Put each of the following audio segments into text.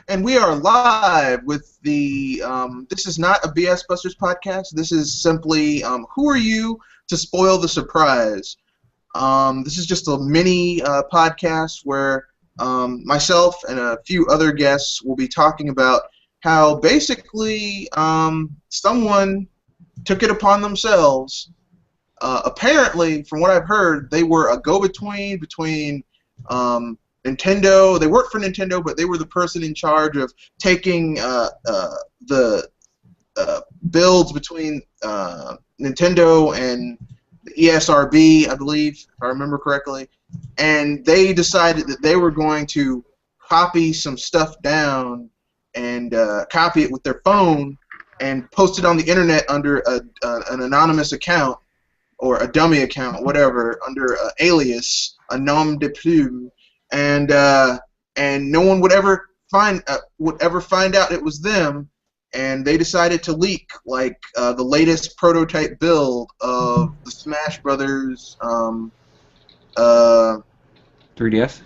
And we are live with the, this is not a BS Busters podcast. This is simply, who are you to spoil the surprise? This is just a mini podcast where myself and a few other guests will be talking about how basically someone took it upon themselves. Apparently, from what I've heard, they were a go-between between Nintendo. They worked for Nintendo, but they were the person in charge of taking the builds between Nintendo and the ESRB, I believe, if I remember correctly. And they decided that they were going to copy some stuff down and copy it with their phone and post it on the internet under an anonymous account or a dummy account, whatever, under an alias, a nom de plume. And no one would ever find out it was them, and they decided to leak like the latest prototype build of the Smash Brothers 3DS?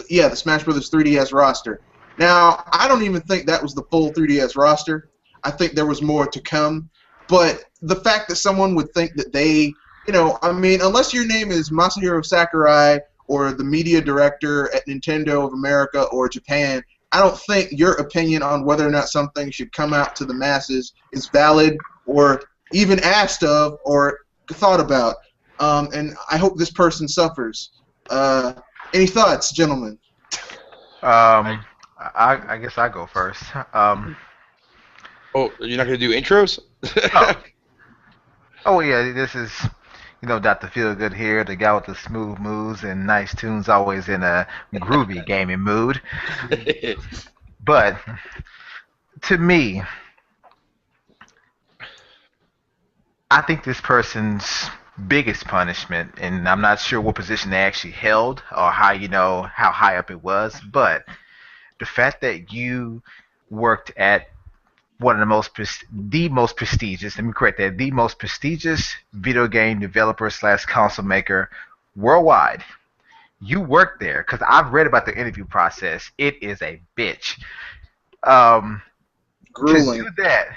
Yeah, the Smash Brothers 3DS roster. Now, I don't even think that was the full 3DS roster. I think there was more to come, but the fact that someone would think that they, I mean, unless your name is Masahiro Sakurai or the media director at Nintendo of America or Japan, I don't think your opinion on whether or not something should come out to the masses is valid or even asked of or thought about. And I hope this person suffers. Any thoughts, gentlemen? I guess I go first. Oh, you're not going to do intros? Oh yeah, this is, Dr. Feelgood here, the guy with the smooth moves and nice tunes, always in a groovy gaming mood. But to me, I think this person's biggest punishment, and I'm not sure what position they actually held or how high up it was, but the fact that you worked at one of the most prestigious, let me correct that, the most prestigious video game developer / console maker worldwide. You worked there, because I've read about the interview process. It is a bitch. Grueling. To do that,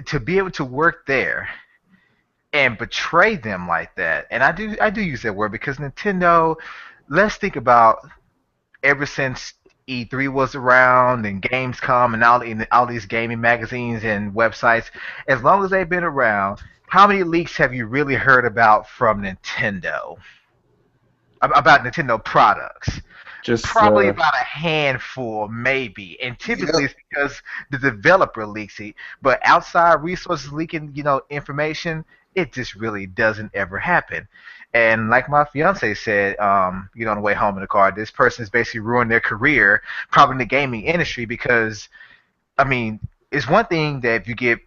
to be able to work there and betray them like that, and I do use that word because Nintendo, let's think about ever since E3 was around and Gamescom and all these gaming magazines and websites, as long as they've been around, how many leaks have you really heard about from Nintendo? About Nintendo products? Just probably about a handful, maybe. And typically it's because the developer leaks it. But outside resources leaking, information, it just really doesn't ever happen. And like my fiance said, on the way home in the car, this person has basically ruined their career, probably in the gaming industry, because, I mean, it's one thing that if you get,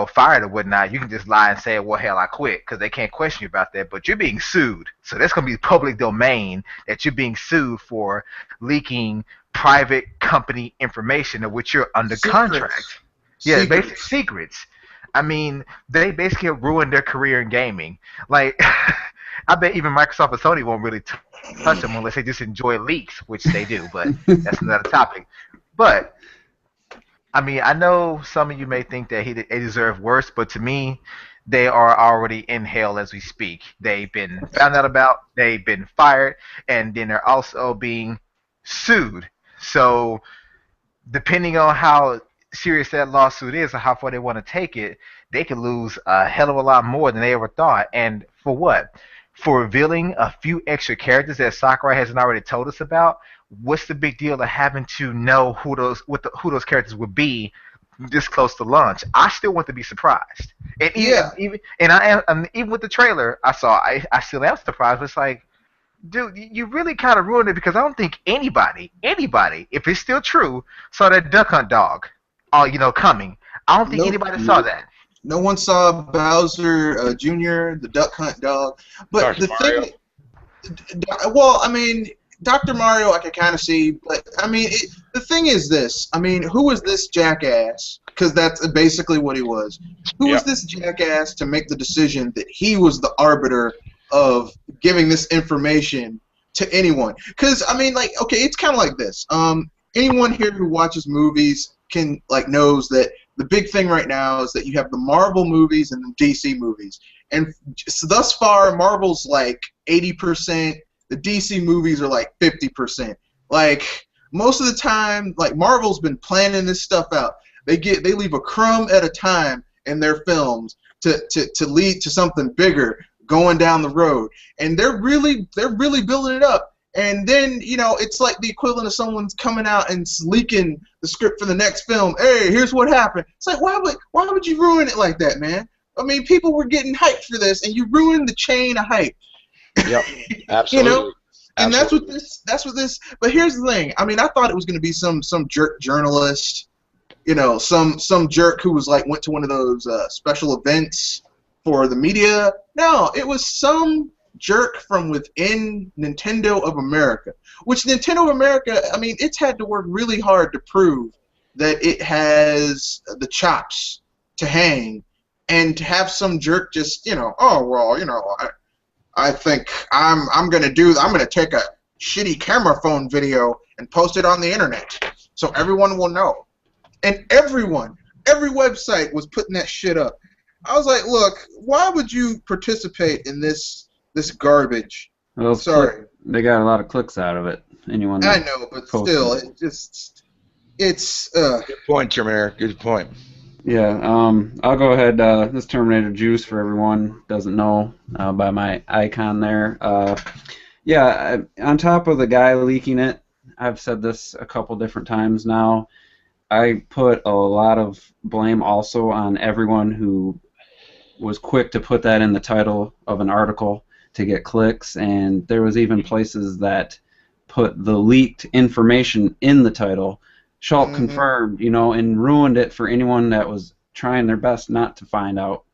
fired or whatnot, you can just lie and say, well, hell, I quit, because they can't question you about that. But you're being sued. So that's going to be public domain that you're being sued for leaking private company information of which you're under contract. Yeah, basic secrets. I mean, they basically have ruined their career in gaming. Like, I bet even Microsoft and Sony won't really touch them unless they just enjoy leaks, which they do, but that's another topic. But, I mean, I know some of you may think that they deserve worse, but to me, they are already in hell as we speak. They've been found out about, they've been fired, and then they're also being sued. So, depending on how serious that lawsuit is or how far they want to take it, they could lose a hell of a lot more than they ever thought. And for what? For revealing a few extra characters that Sakurai hasn't already told us about. What's the big deal of having to know who those characters would be this close to launch? I still want to be surprised. And even with the trailer I saw, I still am surprised. But it's like, dude, you really kind of ruined it, because I don't think anybody, if it's still true, saw that Duck Hunt dog, coming. I don't think anybody saw that. No one saw Bowser Jr., the Duck Hunt dog. But Dr. Mario. Well, I mean, Dr. Mario I can kind of see, but I mean, the thing is this. I mean, who was this jackass? Because that's basically what he was. Who was this jackass to make the decision that he was the arbiter of giving this information to anyone? Because, I mean, like, okay, it's kind of like this. anyone here who watches movies can knows that the big thing right now is that you have the Marvel movies and the DC movies, and so thus far Marvel's like 80%, the DC movies are like 50%. Like most of the time, like Marvel's been planning this stuff out. They leave a crumb at a time in their films to lead to something bigger going down the road, and they're really building it up. And then, it's like the equivalent of someone's coming out and leaking the script for the next film. Hey, here's what happened. It's like, why would you ruin it like that, man? I mean, people were getting hyped for this, and you ruined the chain of hype. Yep, absolutely. And that's what this. But here's the thing. I mean, I thought it was going to be some jerk journalist, some jerk who was went to one of those special events for the media. No, it was some jerk from within Nintendo of America, which Nintendo of America, I mean, it's had to work really hard to prove that it has the chops to hang, and to have some jerk just, I think I'm gonna take a shitty camera phone video and post it on the internet so everyone will know. And every website was putting that shit up. I was like, look, why would you participate in this garbage? Well, sorry. They got a lot of clicks out of it. Anyone I know, but still, it's Good point, Terminator. Good point. Yeah, I'll go ahead. This Terminator Juice, for everyone doesn't know by my icon there. On top of the guy leaking it, I've said this a couple different times now, I put a lot of blame also on everyone who was quick to put that in the title of an article to get clicks, and there was even places that put the leaked information in the title. Schultz confirmed, and ruined it for anyone that was trying their best not to find out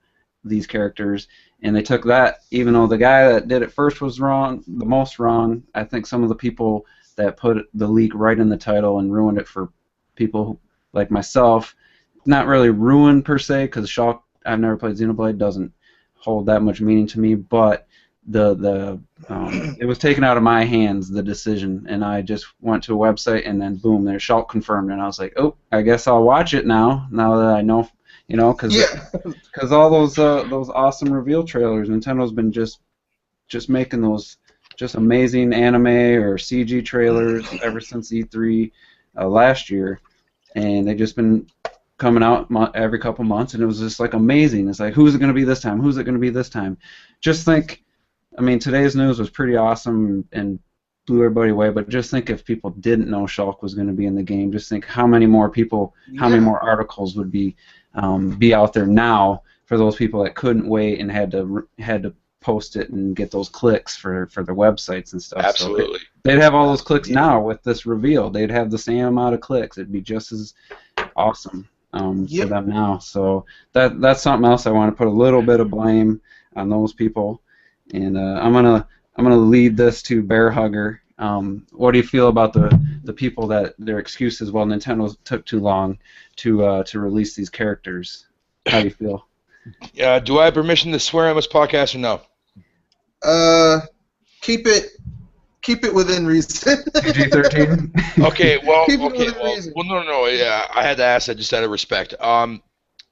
these characters. And they took that, even though the guy that did it first was wrong, the most wrong. I think some of the people that put the leak right in the title and ruined it for people like myself, not really ruined per se, because Schultz, I've never played Xenoblade, doesn't hold that much meaning to me, but it was taken out of my hands, the decision, and I just went to a website and then boom, there's Schultz confirmed, and I was like, oh, I guess I'll watch it now that I know, because all those awesome reveal trailers, Nintendo's been just making those just amazing anime or CG trailers ever since E3 last year, and they've just been coming out every couple months, and it was just amazing. It's like, who's it going to be this time? Who's it going to be this time? Just think. I mean, today's news was pretty awesome and blew everybody away, but just think if people didn't know Shulk was going to be in the game, just think how many more people, how many more articles would be out there now for those people that couldn't wait and had to post it and get those clicks for their websites and stuff. Absolutely. So they'd have all those clicks now with this reveal. They'd have the same amount of clicks. It'd be just as awesome for them now. So that's something else I want to put a little bit of blame on those people. And I'm gonna lead this to Bear Hugger. What do you feel about the people that their excuses? Well, Nintendo took too long to release these characters. How do you feel? Do I have permission to swear on this podcast or no? Keep it within reason. PG-13. Okay. Well. No. Yeah, I had to ask that just out of respect.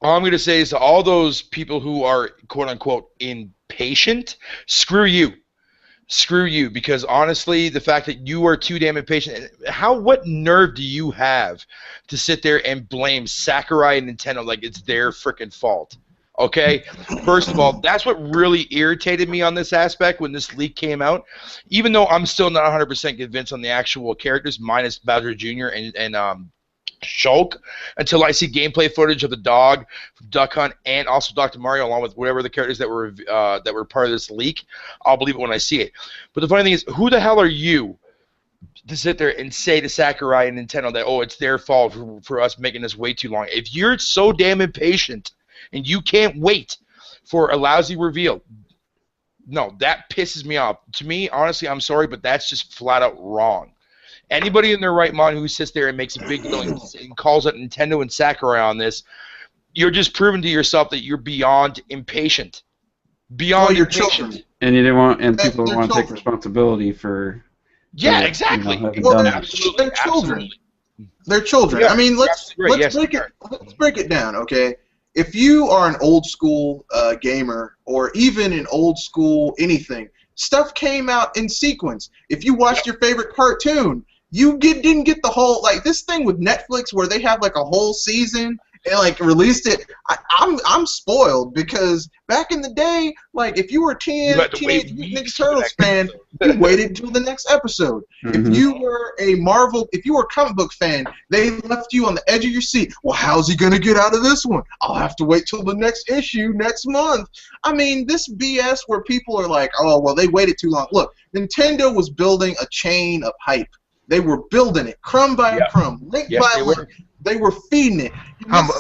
All I'm going to say is to all those people who are quote unquote impatient, screw you. Screw you, because honestly, the fact that you are too damn impatient, what nerve do you have to sit there and blame Sakurai and Nintendo like it's their frickin' fault? Okay? First of all, that's what really irritated me on this aspect when this leak came out. Even though I'm still not 100% convinced on the actual characters, minus Bowser Jr. and Shulk, until I see gameplay footage of the dog from Duck Hunt and also Dr. Mario, along with whatever the characters that were part of this leak. I'll believe it when I see it. But the funny thing is, who the hell are you to sit there and say to Sakurai and Nintendo that, oh, it's their fault for us making this way too long? If you're so damn impatient and you can't wait for a lousy reveal, no, that pisses me off. To me, honestly, I'm sorry, but that's just flat out wrong. Anybody in their right mind who sits there and makes a big deal and calls out Nintendo and Sakurai on this, you're just proving to yourself that you're beyond impatient. Beyond impatient. Children. And you didn't want, and people don't want to take responsibility for. Yeah, exactly. Absolutely. They're children. Yeah, I mean, let's yes, break it down, okay? If you are an old school gamer or even an old school anything, stuff came out in sequence. If you watched your favorite cartoon, you didn't get the whole, like, this thing with Netflix where they have like a whole season and like released it. I'm spoiled because back in the day, like, if you were a Teenage Mutant Ninja Turtles fan, you waited until the next episode. If you were if you were a comic book fan, they left you on the edge of your seat. Well, how's he gonna get out of this one? I'll have to wait till the next issue next month. I mean, this BS where people are like, oh, well, they waited too long. Look, Nintendo was building a chain of hype. They were building it crumb by crumb, link by link. They were feeding it.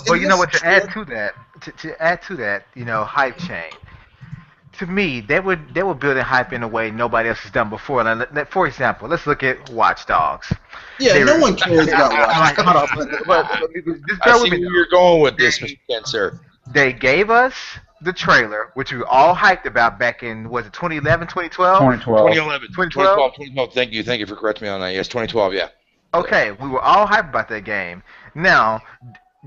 But you know what? To add to that, you know, hype chain. To me, they were building hype in a way nobody else has done before. For example, let's look at Watch Dogs. Yeah, no one cares about Watch Dogs. I see where you're going with this, Mr. Spencer. They gave us the trailer, which we were all hyped about back in, was it 2011, 2012? 2012. Thank you for correcting me on that. Yes, 2012, yeah. Okay, we were all hyped about that game. Now,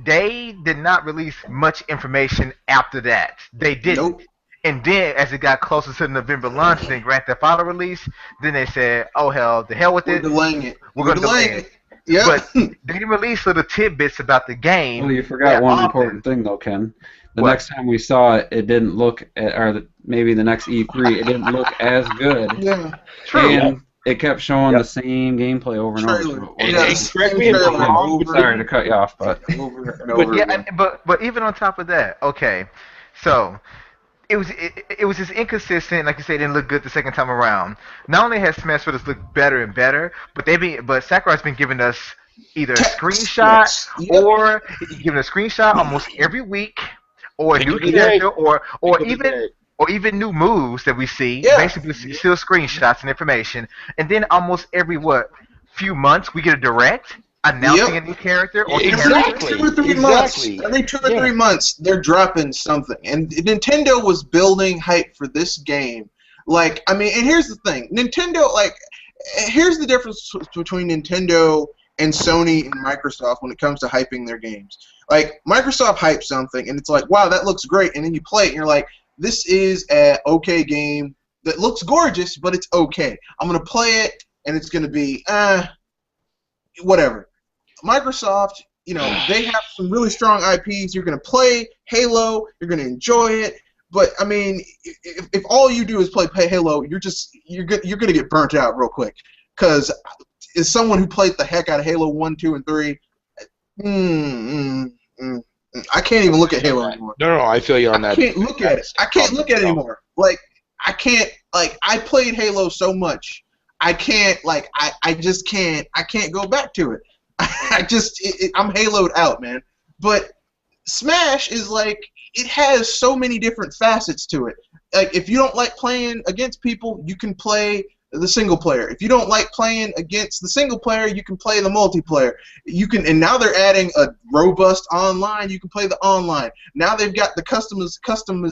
they did not release much information after that. They didn't. Nope. And then, as it got closer to the November launch, then Grand Theft Auto release, then they said, oh, the hell with it. We're delaying it. We're going to delay it. Yeah. But they didn't release little tidbits about the game. Well, you forgot one important thing, though, Ken. The next time we saw it, it didn't look, maybe the next E3, it didn't look as good. Yeah. True. And it kept showing the same gameplay over and over. Correct me if I'm wrong. Sorry to cut you off, but But even on top of that, okay, so it was just inconsistent. Like you said, it didn't look good the second time around. Not only has Smash Brothers looked better and better, but Sakurai's been giving us either a screenshot or giving a screenshot almost every week, or a new character, or even new moves that we see. Basically, still screenshots and information, and then almost every few months we get a direct announcing a new character or exactly. Every 2 or 3 months. Every 2 or 3 months, they're dropping something. And Nintendo was building hype for this game. Like, I mean, and here's the thing. Nintendo, like, here's the difference between Nintendo and Sony and Microsoft when it comes to hyping their games. Like, Microsoft hypes something, and it's like, wow, that looks great. And then you play it, and you're like, this is an okay game that looks gorgeous, but it's okay. I'm going to play it, and it's going to be, whatever. Microsoft, you know, they have some really strong IPs. You're going to play Halo. You're going to enjoy it. But, I mean, if all you do is play Halo, you're going to get burnt out real quick. Because as someone who played the heck out of Halo 1, 2, and 3, I can't even look at Halo anymore. No, I feel you on that. I can't look at it. I can't look at it anymore. Like, I can't, like, I played Halo so much. I can't, like, I just can't, I can't go back to it. I'm Haloed out, man. But Smash is like, it has so many different facets to it. Like, if you don't like playing against people, you can play the single player. If you don't like playing against the single player, you can play the multiplayer. You can, and now they're adding a robust online. You can play the online. Now they've got the customization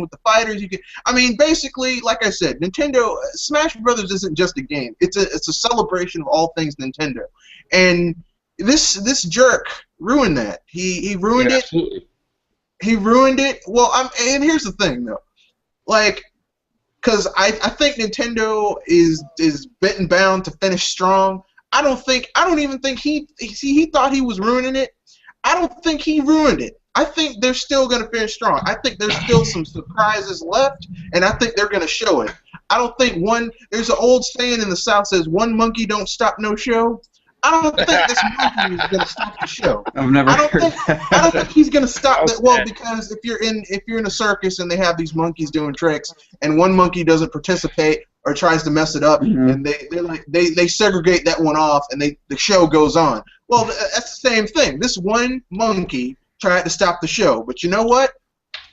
with the fighters. You can, I mean, basically, like I said, Nintendo Smash Brothers isn't just a game. It's a celebration of all things Nintendo. And this jerk ruined that. He ruined it. Absolutely. He ruined it. Well, and here's the thing though, like, because I think Nintendo is bent and bound to finish strong. I don't even think he thought he was ruining it. I don't think he ruined it. I think they're still going to finish strong. I think there's still some surprises left, and I think they're going to show it. I don't think there's an old saying in the South says, one monkey don't stop no show. I don't think this monkey is going to stop the show. I've never heard that. I don't think he's going to stop that. Well, because if you're in a circus and they have these monkeys doing tricks, and one monkey doesn't participate or tries to mess it up, and they segregate that one off, and the show goes on. Well, that's the same thing. This one monkey tried to stop the show, but you know what?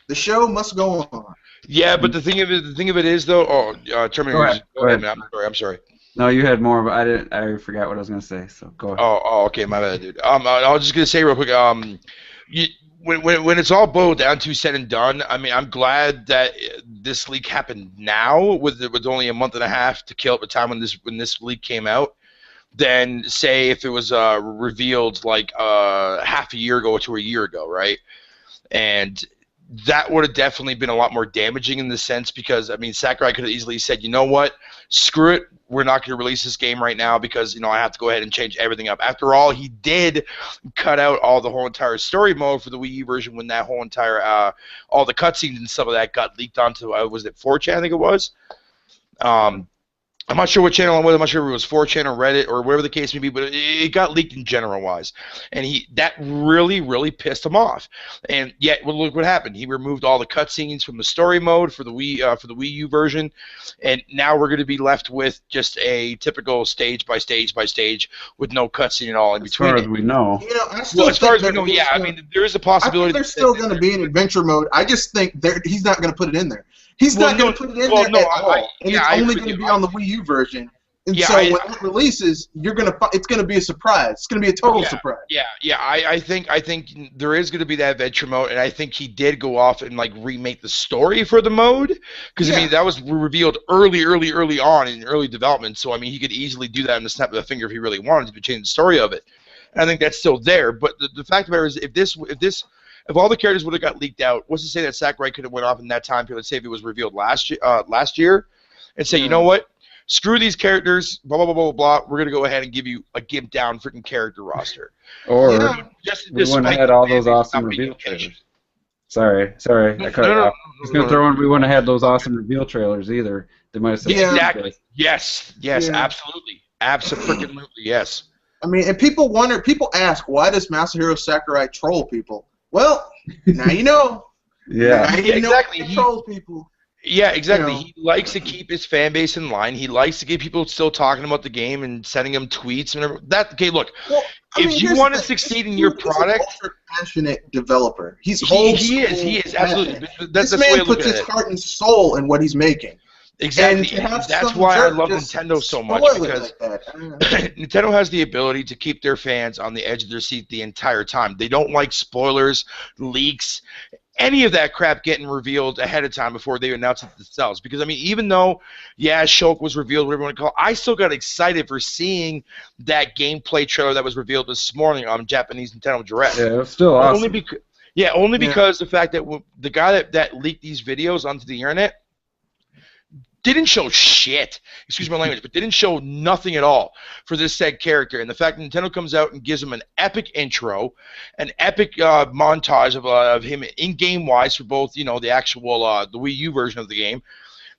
The show must go on. Yeah, but the thing of it is though. Terminator. Go ahead, man. I'm sorry. No, you had more, but I forgot what I was gonna say. So go ahead. Oh, okay, my bad, dude. I was just gonna say real quick. When it's all boiled down to said and done, I mean, I'm glad that this leak happened now, with only a month and a half to kill at the time when this leak came out. than say if it was revealed like half a year ago to a year ago, right? And that would have definitely been a lot more damaging in the sense because, I mean, Sakurai could have easily said, you know what, screw it, we're not going to release this game right now because, you know, I have to go ahead and change everything up. After all, he did cut out all the whole entire story mode for the Wii U version when that whole entire, all the cutscenes and stuff of that got leaked onto, was it 4chan, I think it was? I'm not sure what channel I'm with. I'm not sure if it was 4chan or Reddit or whatever the case may be, but it got leaked in general-wise. And that really, really pissed him off. And yet, well, look what happened. He removed all the cutscenes from the story mode for the Wii U version, and now we're going to be left with just a typical stage by stage by stage with no cutscene at all in between. As far as we know. You know, I still as far as we know, yeah. I mean, there is a possibility. I think there's still going to be an adventure mode. I just think he's not going to put it in there. He's not going to put it in there at all, and it's only going to be on the Wii U version. And so when it releases, it's going to be a surprise. It's going to be a total surprise. Yeah. I think there is going to be that adventure mode, and I think he did go off and like remake the story for the mode because I mean that was revealed early on in early development. So I mean he could easily do that in the snap of a finger if he really wanted to change the story of it. And I think that's still there. But the fact of the matter is, if all the characters would have got leaked out, what's to say that Sakurai could have went off in that time period? Let's say if it was revealed last year, and say, you know what? Screw these characters, blah, blah, blah, blah, blah. We're going to go ahead and give you a gimp down freaking character roster. Or we wouldn't have had all those awesome reveal trailers. Sorry. I cut it off. I was going to throw in, we wouldn't have had those awesome reveal trailers either. They might have said exactly. Yes, absolutely. Absolutely, yes. I mean, and people ask, why does Masahiro Sakurai troll people? Well, now you know. Yeah. Exactly. He trolls people. Yeah, exactly. You know. He likes to keep his fan base in line. He likes to get people still talking about the game and sending them tweets and whatever. Okay, look. Well, if you want to succeed in your product, he's an ultra-passionate developer. He is absolutely. That's this man puts his heart and soul in what he's making. Exactly. That's why I love Nintendo so much, because Nintendo has the ability to keep their fans on the edge of their seat the entire time. They don't like spoilers, leaks, any of that crap getting revealed ahead of time before they announce it themselves. Because, I mean, even though, Shulk was revealed, whatever you want to call it, I still got excited for seeing that gameplay trailer that was revealed this morning on Japanese Nintendo Direct. Yeah, it was still awesome. Only because the fact that the guy that leaked these videos onto the internet didn't show shit, excuse my language, but didn't show nothing at all for this said character. And the fact that Nintendo comes out and gives him an epic intro, an epic montage of him in-game wise for both, the actual the Wii U version of the game,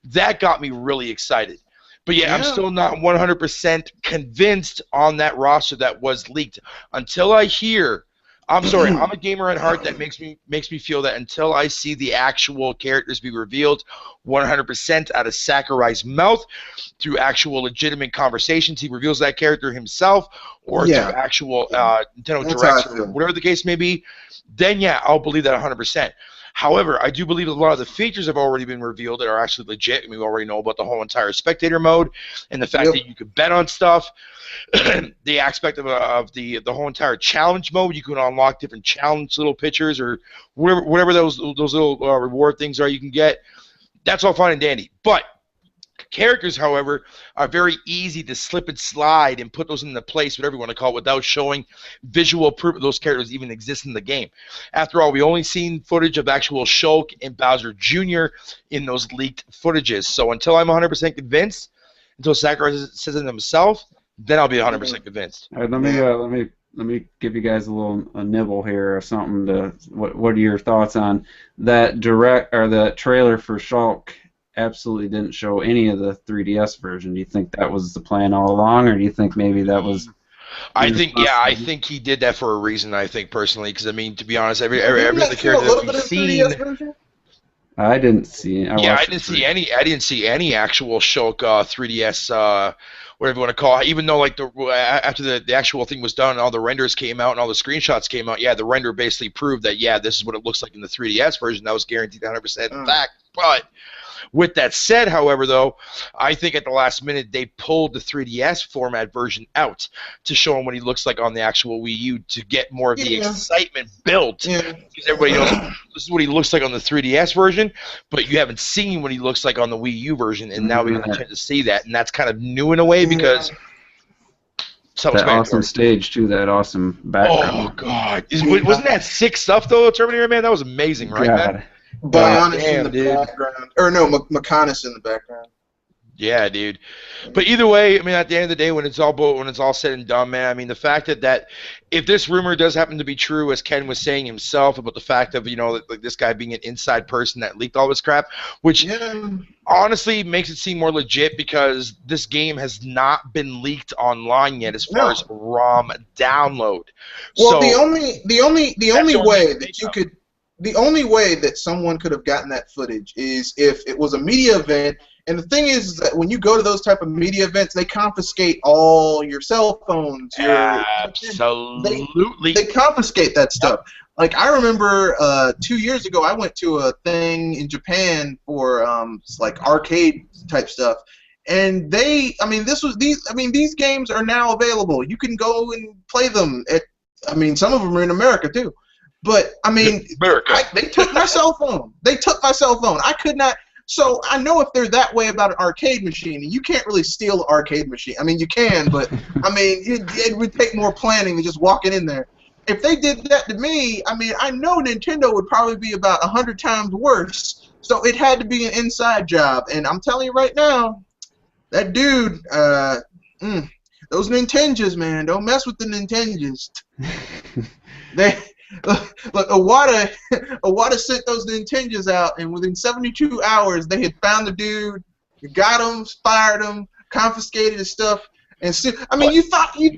that got me really excited. But I'm still not 100% convinced on that roster that was leaked until I hear. I'm sorry, I'm a gamer at heart. That makes me feel that until I see the actual characters be revealed 100% out of Sakurai's mouth through actual legitimate conversations, he reveals that character himself, or through actual Nintendo Directs, or whatever the case may be, then I'll believe that 100%. However, I do believe a lot of the features have already been revealed that are actually legit. I mean, we already know about the whole entire spectator mode and the fact that you can bet on stuff. The aspect of the whole entire challenge mode, you can unlock different challenge little pictures or whatever those little reward things are you can get. That's all fine and dandy. But characters, however, are very easy to slip and slide and put those into place, whatever you want to call it, without showing visual proof of those characters even exist in the game. After all, we only seen footage of actual Shulk and Bowser Jr. in those leaked footages. So until I'm 100% convinced, until Sakurai says it himself, then I'll be 100% convinced. All right, let me give you guys a nibble here or something. What are your thoughts on that the trailer for Shulk? Absolutely didn't show any of the 3DS version. Do you think that was the plan all along, or do you think maybe that was? I think he did that for a reason. I think personally, because I mean, to be honest, every other character that we've seen. I didn't see. I didn't see any actual Shulk 3DS. Whatever you want to call it. Even though after the actual thing was done and all the renders came out and all the screenshots came out, the render basically proved that this is what it looks like in the 3DS version. That was guaranteed 100% fact. But with that said, however, though, I think at the last minute they pulled the 3DS format version out to show him what he looks like on the actual Wii U to get more of the excitement built. Because everybody knows this is what he looks like on the 3DS version, but you haven't seen what he looks like on the Wii U version, and now we have a chance to see that, and that's kind of new in a way because awesome stage too, that awesome background. Oh God, wasn't that sick stuff though, Terminator Man? That was amazing, right, man? Bionis in the background, or no, McConis in the background. Yeah, dude. But either way, I mean, at the end of the day, when it's all said and done, man, I mean, the fact that if this rumor does happen to be true, as Ken was saying himself about the fact of, like this guy being an inside person that leaked all this crap, which honestly makes it seem more legit because this game has not been leaked online yet as far as ROM download. Well, the only way that someone could have gotten that footage is if it was a media event. And the thing is that when you go to those type of media events, they confiscate all your cell phones. Absolutely. They confiscate that stuff. Like, I remember 2 years ago, I went to a thing in Japan for like arcade type stuff. And these games are now available. You can go and play them some of them are in America too. But they took my cell phone. I could not. So I know if they're that way about an arcade machine, and you can't really steal an arcade machine. I mean, you can, but it would take more planning than just walking in there. If they did that to me, I know Nintendo would probably be about 100 times worse. So it had to be an inside job. And I'm telling you right now, that dude, those Nintendos, man, don't mess with the Nintendos. Look, Iwata sent those Nintendos out, and within 72 hours, they had found the dude, got him, fired him, confiscated his stuff, and you'd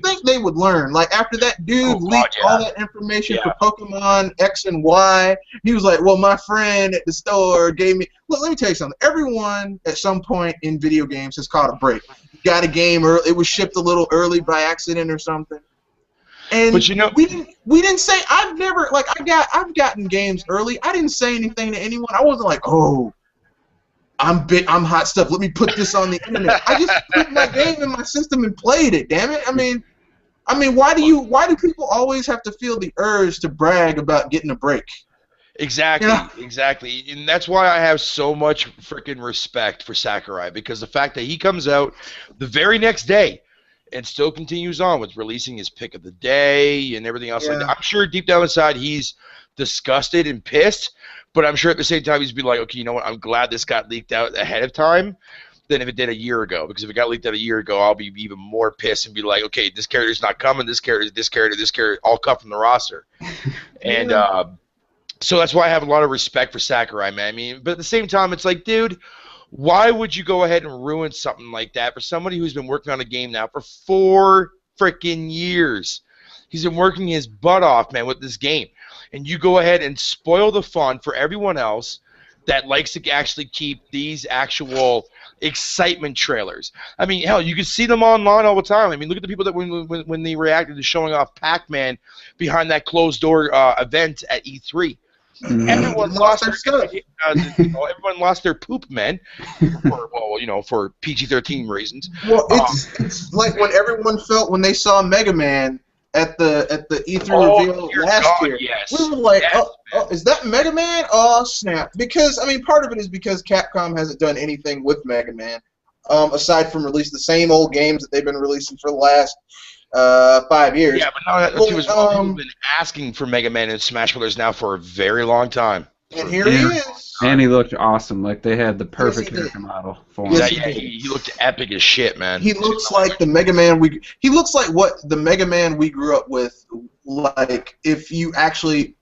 think they would learn. Like after that dude leaked all that information for Pokemon X and Y, he was like, "Well, my friend at the store gave me." Look, let me tell you something. Everyone at some point in video games has caught a break. Got a game early, it was shipped a little early by accident or something. And we didn't say I've gotten games early. I didn't say anything to anyone. I wasn't like, oh, I'm hot stuff. Let me put this on the internet. I just put my game in my system and played it. Damn it. Why do people always have to feel the urge to brag about getting a break? Exactly. And that's why I have so much freaking respect for Sakurai, because the fact that he comes out the very next day and still continues on with releasing his pick of the day and everything else like that. I'm sure deep down inside he's disgusted and pissed, but I'm sure at the same time he's be like, okay, you know what? I'm glad this got leaked out ahead of time than if it did a year ago. Because if it got leaked out a year ago, I'll be even more pissed and be like, okay, this character's not coming. This character, all cut from the roster. And so that's why I have a lot of respect for Sakurai, man. But at the same time, it's like, dude, why would you go ahead and ruin something like that for somebody who's been working on a game now for 4 freaking years? He's been working his butt off, man, with this game. And you go ahead and spoil the fun for everyone else that likes to actually keep these actual excitement trailers. Hell, you can see them online all the time. Look at the people that when they reacted to showing off Pac-Man behind that closed-door event at E3. Everyone lost their stuff. Everyone lost their poop, man. For PG-13 reasons. Well, it's like when everyone felt when they saw Mega Man at the E3 reveal last year. Yes. We were like, oh, is that Mega Man? Oh snap! Because part of it is because Capcom hasn't done anything with Mega Man, aside from release the same old games that they've been releasing for the last 5 years. Yeah, but now people have been asking for Mega Man and Smash Brothers now for a very long time. And here he is. And he looked awesome. Like they had the perfect character model for him. He looked epic as shit, man. He looks like the Mega Man he looks like what the Mega Man we grew up with. Like if you actually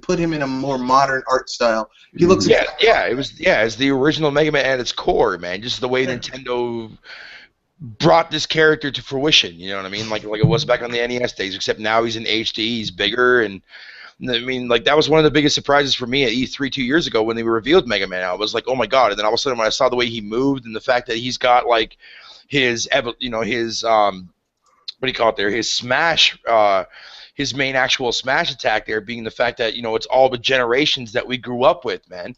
put him in a more modern art style. He looks. It's the original Mega Man at its core, man. Just the way Nintendo brought this character to fruition, you know what I mean? Like it was back on the NES days, except now he's in HD, he's bigger, and that was one of the biggest surprises for me at E3 2 years ago when they revealed Mega Man. I was like, oh my god! And then all of a sudden when I saw the way he moved and the fact that he's got his his smash, his main actual smash attack there being the fact that it's all the generations that we grew up with, man.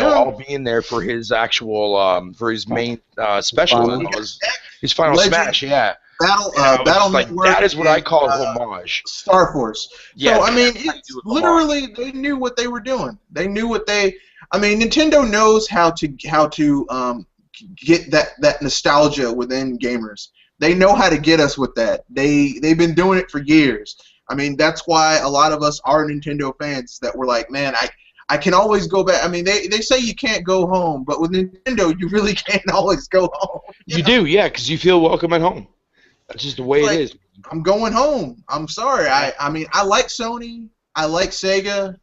All being there for his actual, for his main special, his final smash, Battle Network. That is what I call homage. Star Force. Yeah, so it's literally they knew what they were doing. They knew what they. Nintendo knows how to get that nostalgia within gamers. They know how to get us with that. They've been doing it for years. I mean, that's why a lot of us are Nintendo fans. That we're like, man, I can always go back. I mean, they say you can't go home, but with Nintendo, you really can't always go home. You do, yeah, because you feel welcome at home. That's just the way it is. I'm going home. I'm sorry. I mean, I like Sony. I like Sega.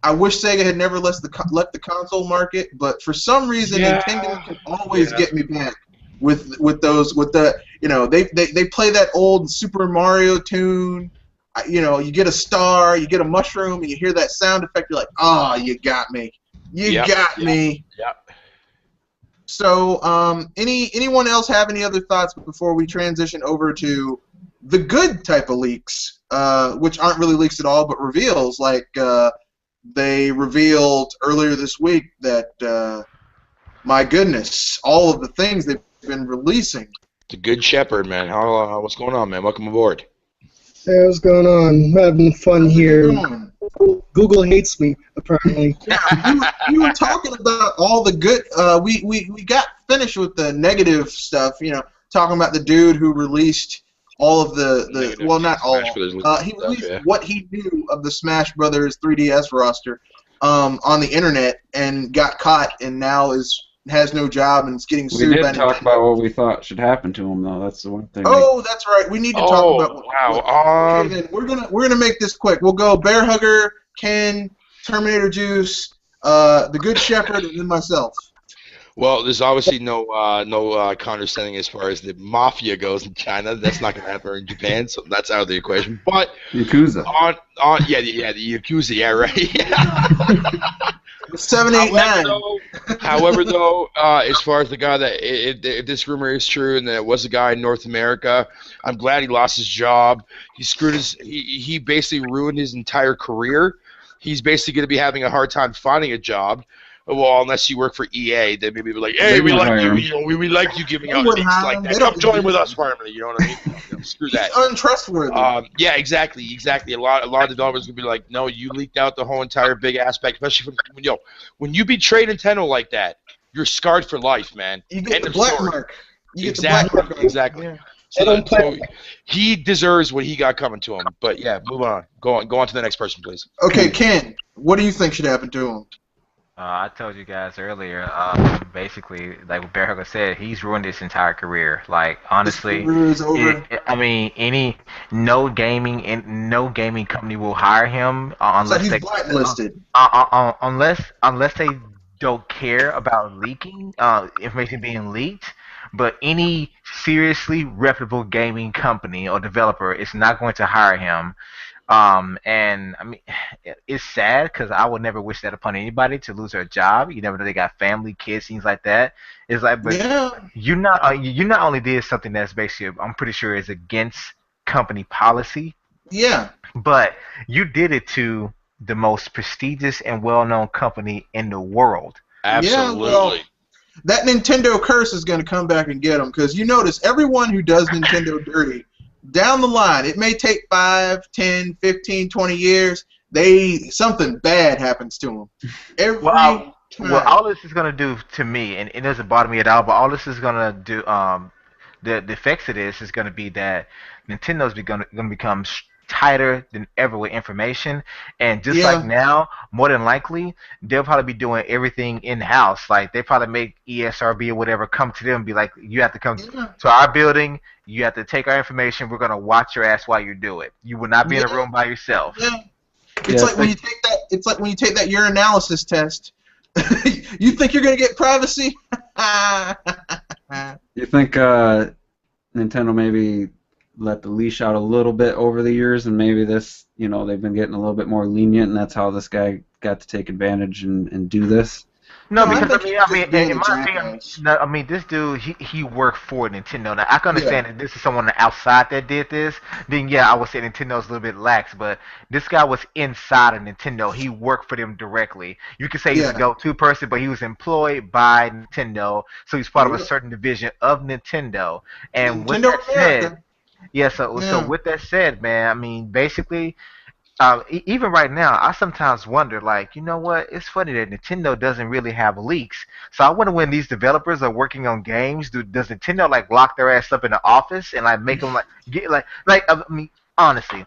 I wish Sega had never left the console market, but for some reason, Nintendo can always get me back with the they play that old Super Mario tune. You get a star, you get a mushroom, and you hear that sound effect. You're like, oh, you got me. You got me. Yep. So, anyone else have any other thoughts before we transition over to the good type of leaks, which aren't really leaks at all, but reveals? Like they revealed earlier this week that, my goodness, all of the things they've been releasing. The Good Shepherd, man. What's going on, man? Welcome aboard. Hey, what's going on? I'm having fun here. Google hates me, apparently. Yeah, you were talking about all the good. We got finished with the negative stuff. Talking about the dude who released all of the well, not all. He released what he knew of the Smash Brothers 3DS roster on the internet and got caught, and now has no job and is getting sued. We did talk about what we thought should happen to him, though. That's the one thing. Oh, that's right. We need to talk about. Wow. Okay, then we're gonna make this quick. We'll go Bear Hugger, Ken, Terminator Juice, the Good Shepherd, and then myself. Well, there's obviously no condescending as far as the mafia goes in China. That's not going to happen in Japan, so that's out of the equation. But Yakuza. The Yakuza, yeah, right. 7, 8, 9. However, though, as far as the guy that if this rumor is true and that it was a guy in North America, I'm glad he lost his job. He screwed he basically ruined his entire career. He's basically going to be having a hard time finding a job. Well, unless you work for EA, then maybe be like, hey, we like you. We like you giving out leaks like that. Come join with us permanently. You know what I mean? Screw that. He's untrustworthy. Yeah, exactly. A lot of developers would be like, no, you leaked out the whole entire big aspect, especially when you betray Nintendo like that, you're scarred for life, man. You get the black mark. Exactly. Yeah. So he deserves what he got coming to him. But yeah, move on. Go on to the next person, please. Okay, Ken, what do you think should happen to him? I told you guys earlier, basically, like what Bear Hugger said, he's ruined his entire career. Like, honestly, no gaming company will hire him unless he's blacklisted. Unless they don't care about leaking, information being leaked. But any seriously reputable gaming company or developer is not going to hire him. And I mean, it's sad because I would never wish that upon anybody to lose their job. You never know, they got family, kids, things like that. It's like, but you not only did something that's basically, I'm pretty sure, is against company policy. Yeah. But you did it to the most prestigious and well-known company in the world. Absolutely. Yeah, well, that Nintendo curse is going to come back and get them, because you notice everyone who does Nintendo dirty, down the line, it may take 5, 10, 15, 20 years, something bad happens to them. Well, all this is going to do to me, and it doesn't bother me at all, but all this is going to do, the effects of this is going to be that Nintendo's going to become tighter than ever with information, and just like now, more than likely, they'll probably be doing everything in-house. Like, they probably make ESRB or whatever come to them and be like, you have to come to our building, you have to take our information, we're going to watch your ass while you do it. You will not be in a room by yourself. Yeah. It's like when you take that. It's like when you take that urinalysis test. You think you're going to get privacy? You think Nintendo maybe let the leash out a little bit over the years, and maybe this, they've been getting a little bit more lenient, and that's how this guy got to take advantage and do this? No, because in my opinion, this dude, he worked for Nintendo. Now I can understand that this is someone outside that did this. Then I would say Nintendo's a little bit lax, but this guy was inside of Nintendo. He worked for them directly. You could say he's a go-to person, but he was employed by Nintendo, so he's part of a certain division of Nintendo. And with that said, so with that said, man, basically, Even right now, I sometimes wonder, like, you know what? It's funny that Nintendo doesn't really have leaks. So I wonder when these developers are working on games, does Nintendo like lock their ass up in the office and like make them like get like I mean, honestly,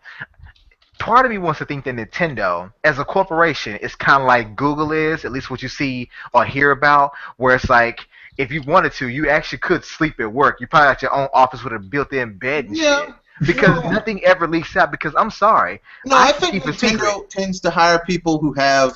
part of me wants to think that Nintendo, as a corporation, is kind of like Google is, at least what you see or hear about, where it's like if you wanted to, you actually could sleep at work. You probably got your own office with a built-in bed and Yeah. shit. Because No, nothing ever leaks out. Because I'm sorry, no, I I can think keep a secret. Nintendo tends to hire people who have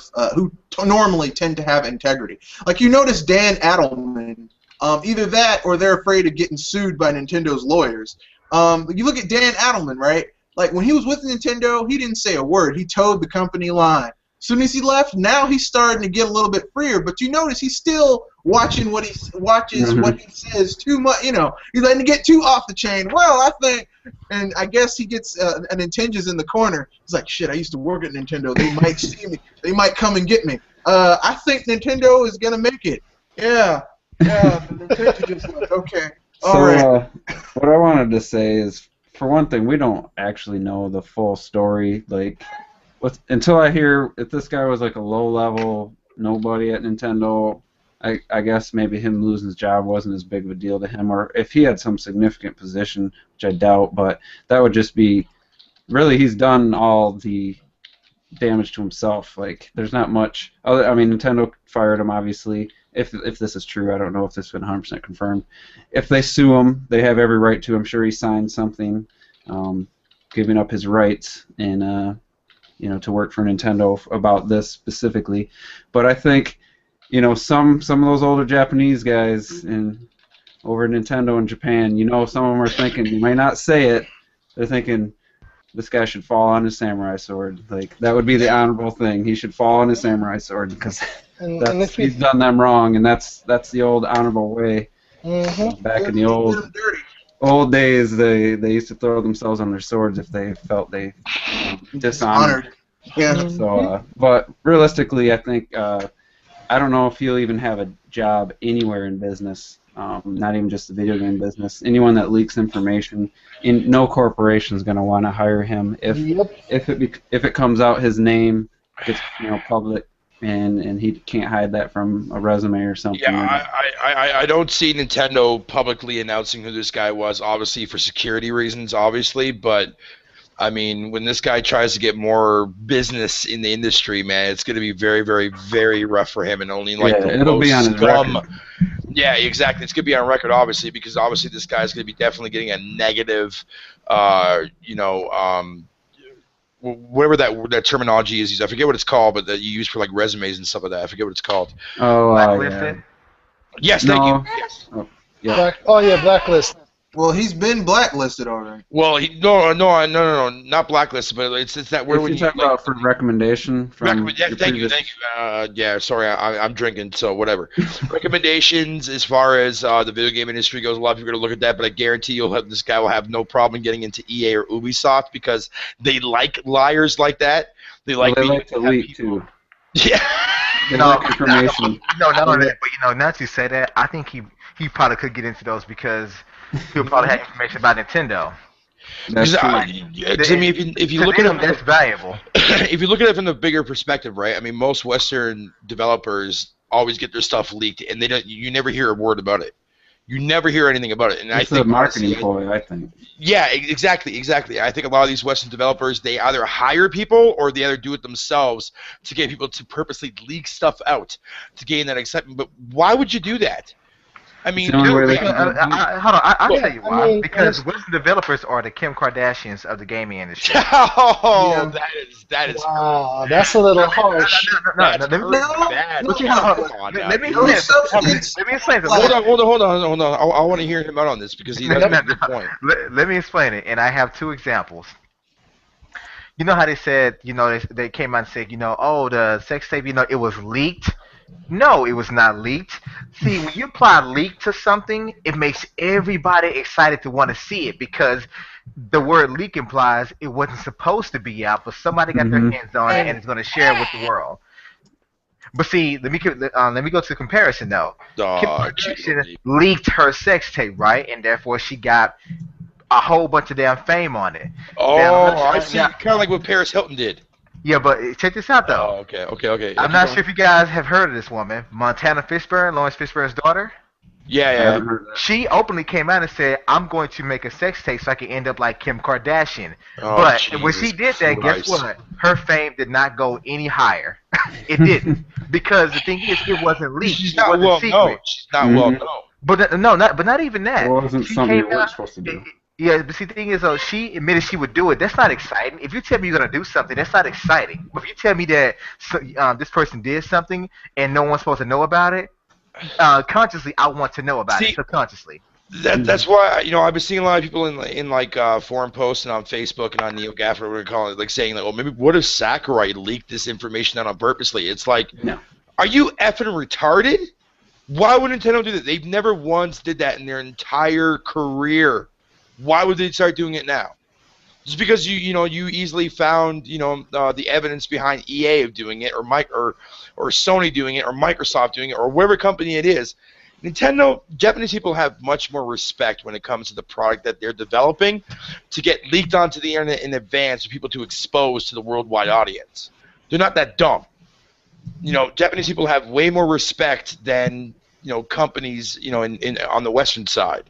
normally tend to have integrity. Like you notice Dan Adelman, either that or they're afraid of getting sued by Nintendo's lawyers. You look at Dan Adelman, right? Like when he was with Nintendo, he didn't say a word. He towed the company line. As soon as he left, now he's starting to get a little bit freer. But you notice he's still watching what he watches, what he says too much. You know, he's letting it get too off the chain. Well, I think, and I guess he gets an Nintendo's in the corner. He's like, shit, I used to work at Nintendo. They might see me. They might come and get me. I think Nintendo is gonna make it. Yeah, yeah. Nintendo just like, okay, all right. What I wanted to say is, for one thing, we don't actually know the full story. Like, until I hear if this guy was like a low-level nobody at Nintendo, I guess maybe him losing his job wasn't as big of a deal to him, or if he had some significant position, which I doubt, but that would just be, really, he's done all the damage to himself. Like, there's not much other. I mean, Nintendo fired him, obviously. If this is true, I don't know if this has been 100% confirmed. If they sue him, they have every right to. I'm sure he signed something, giving up his rights and to work for Nintendo about this specifically. But I think, some of those older Japanese guys over at Nintendo in Japan, some of them are thinking, you might not say it, they're thinking, this guy should fall on his samurai sword. Like, that would be the honorable thing. He should fall on his samurai sword because he's done them wrong, and that's the old honorable way. Back in the old days, they used to throw themselves on their swords if they felt they dishonored. Yeah. So, but realistically, I think I don't know if he'll even have a job anywhere in business. Not even just the video game business. Anyone that leaks information, no corporation is going to want to hire him if it comes out his name gets public and he can't hide that from a resume or something. Yeah, I don't see Nintendo publicly announcing who this guy was, obviously for security reasons, obviously, but I mean, when this guy tries to get more business in the industry, man, it's going to be very, very, very rough for him, and only like it'll be on his record. Yeah, exactly. It's going to be on record, obviously, because obviously this guy's going to be definitely getting a negative, whatever that terminology is used. I forget what it's called, but that you use for like resumes and stuff like that. I forget what it's called. Oh, blacklisted. Yes, thank you. Yes. Blacklist. Well, he's been blacklisted already. Well, no, not blacklisted, but it's that word when you talk about for recommendation from thank you. Yeah, sorry, I'm drinking, so whatever. Recommendations as far as the video game industry goes, a lot of people are going to look at that, but I guarantee this guy will have no problem getting into EA or Ubisoft because they like liars like that. They like to leak too. Yeah. They like information. Not only that, but now that you say that, I think he probably could get into those because he'll probably have information about Nintendo. That's true. I mean, if you look at it, that's valuable. If you look at it from the bigger perspective, right? I mean, most Western developers always get their stuff leaked, and you never hear a word about it. You never hear anything about it, and I think a marketing ploy. I think. Yeah, exactly. I think a lot of these Western developers, they either hire people or they either do it themselves to get people to purposely leak stuff out to gain that excitement. But why would you do that? I mean, hold on. I'll tell you why. Because Western developers are the Kim Kardashians of the gaming industry. Oh, that is. Wow, that's a little harsh. Let me explain. Hold on. I want to hear him out on this because he has a good point. Let me explain it, and I have two examples. You know how they said, they came out and said, the sex tape, it was leaked. No, it was not leaked. See, when you apply leak to something, it makes everybody excited to want to see it because the word leak implies it wasn't supposed to be out, but somebody got their hands on it and is going to share it with the world. But see, let me go to the comparison though. Kim Kardashian leaked her sex tape, right? And therefore she got a whole bunch of damn fame on it. Oh, Now, I see. Kind of like what Paris Hilton did. Yeah, but check this out though. Oh, okay. I'm not sure if you guys have heard of this woman, Montana Fishburne, Lawrence Fishburne's daughter. Yeah. She openly came out and said, "I'm going to make a sex tape so I can end up like Kim Kardashian." Oh, but Jesus when she did that, Christ. guess what? Her fame did not go any higher. It didn't, because the thing is, it wasn't leaked. She's It not wasn't well secret. known. She's not well known. But not even that. It wasn't She something you came weren't out- supposed to do. Yeah, but see, the thing is, though, she admitted she would do it. That's not exciting. If you tell me you're gonna do something, that's not exciting. But if you tell me that this person did something and no one's supposed to know about it, consciously, I want to know about it. Subconsciously. That's why I've been seeing a lot of people in like forum posts and on Facebook and on NeoGAF, or whatever we call it, like saying like, "Oh, maybe what if Sakurai leaked this information out on purposely?" It's like, No. Are you effing retarded? Why would Nintendo do that? They've never once did that in their entire career. Why would they start doing it now? Just because you easily found the evidence behind EA of doing it, or Sony doing it, or Microsoft doing it, or whatever company it is. Japanese people have much more respect when it comes to the product that they're developing to get leaked onto the internet in advance for people to expose to the worldwide audience. They're not that dumb. Japanese people have way more respect than companies on the Western side.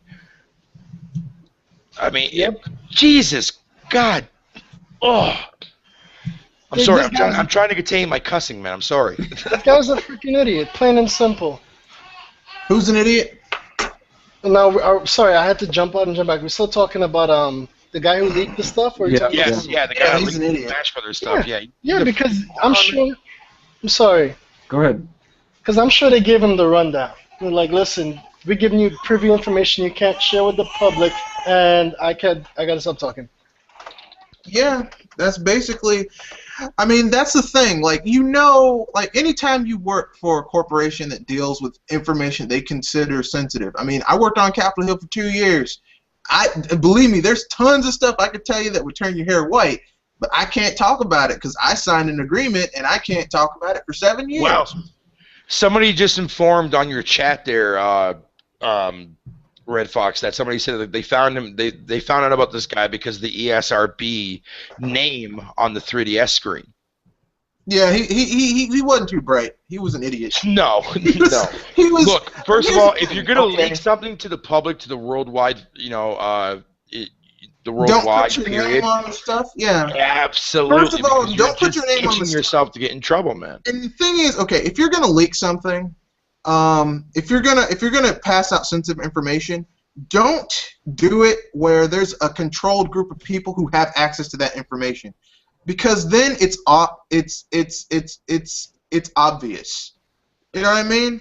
I mean, Jesus, God, oh. I'm sorry. I'm trying to contain my cussing, man. I'm sorry. That guy's a freaking idiot, plain and simple. Who's an idiot? Now, sorry, I had to jump out and jump back. We're still talking about the guy who leaked the stuff, or the guy who he's an leaked idiot. Smash Brothers stuff. Yeah, because I'm sure. I'm sorry. Go ahead. Because I'm sure they gave him the rundown. They're like, listen, we're giving you privy information you can't share with the public, and I gotta stop talking. Yeah, that's basically. I mean, that's the thing. Like, like anytime you work for a corporation that deals with information they consider sensitive. I mean, I worked on Capitol Hill for 2 years. Believe me, there's tons of stuff I could tell you that would turn your hair white, but I can't talk about it because I signed an agreement and I can't talk about it for 7 years. Wow. Somebody just informed on your chat there, Red Fox, that somebody said that they found him. They found out about this guy because of the ESRB name on the 3DS screen. Yeah, he wasn't too bright. He was an idiot. No. He was. Look, first of all, if you're gonna leak something to the public, to the worldwide, the worldwide don't put your period. name on the stuff. Yeah. Absolutely. First of all, because don't put you're your name on itching the yourself to get in trouble, man. And the thing is, okay, if you're gonna leak something, if you're gonna pass out sensitive information, don't do it where there's a controlled group of people who have access to that information, because then it's obvious. You know what I mean?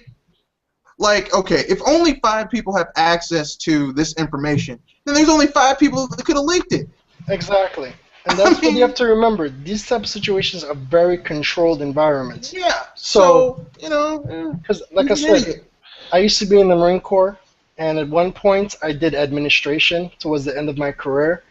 Like, okay, if only 5 people have access to this information, then there's only 5 people that could have leaked it. Exactly. And that's what you have to remember. These type of situations are very controlled environments. Yeah. So because like I said, I used to be in the Marine Corps, and at one point I did administration towards the end of my career,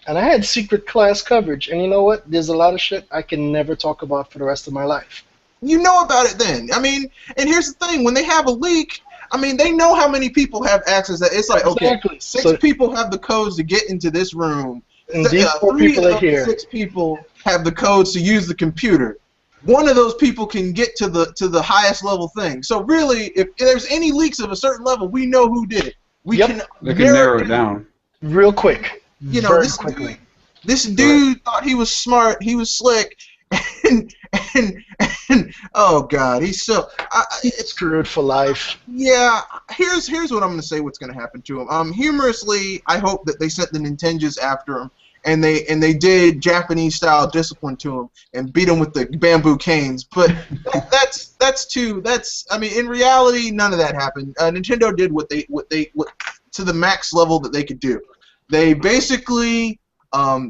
and I had secret class coverage. And you know what? There's a lot of shit I can never talk about for the rest of my life. You know about it then. I mean, and here's the thing: when they have a leak, I mean, they know how many people have access. That it's like, Exactly. okay, 6 people have the codes to get into this room. And these 4 people are here. 6 people have the codes to use the computer. One of those people can get to the highest level thing. So really, if there's any leaks of a certain level, we know who did it. We can narrow it down real quick. You know, this dude thought he was smart. He was slick. And oh god, he's so it's screwed for life. Yeah, here's what I'm gonna say. What's gonna happen to him? Humorously, I hope that they sent the Nintendos after him, and they did Japanese style discipline to him and beat him with the bamboo canes. But that's I mean, in reality, none of that happened. Nintendo did what to the max level that they could do. They basically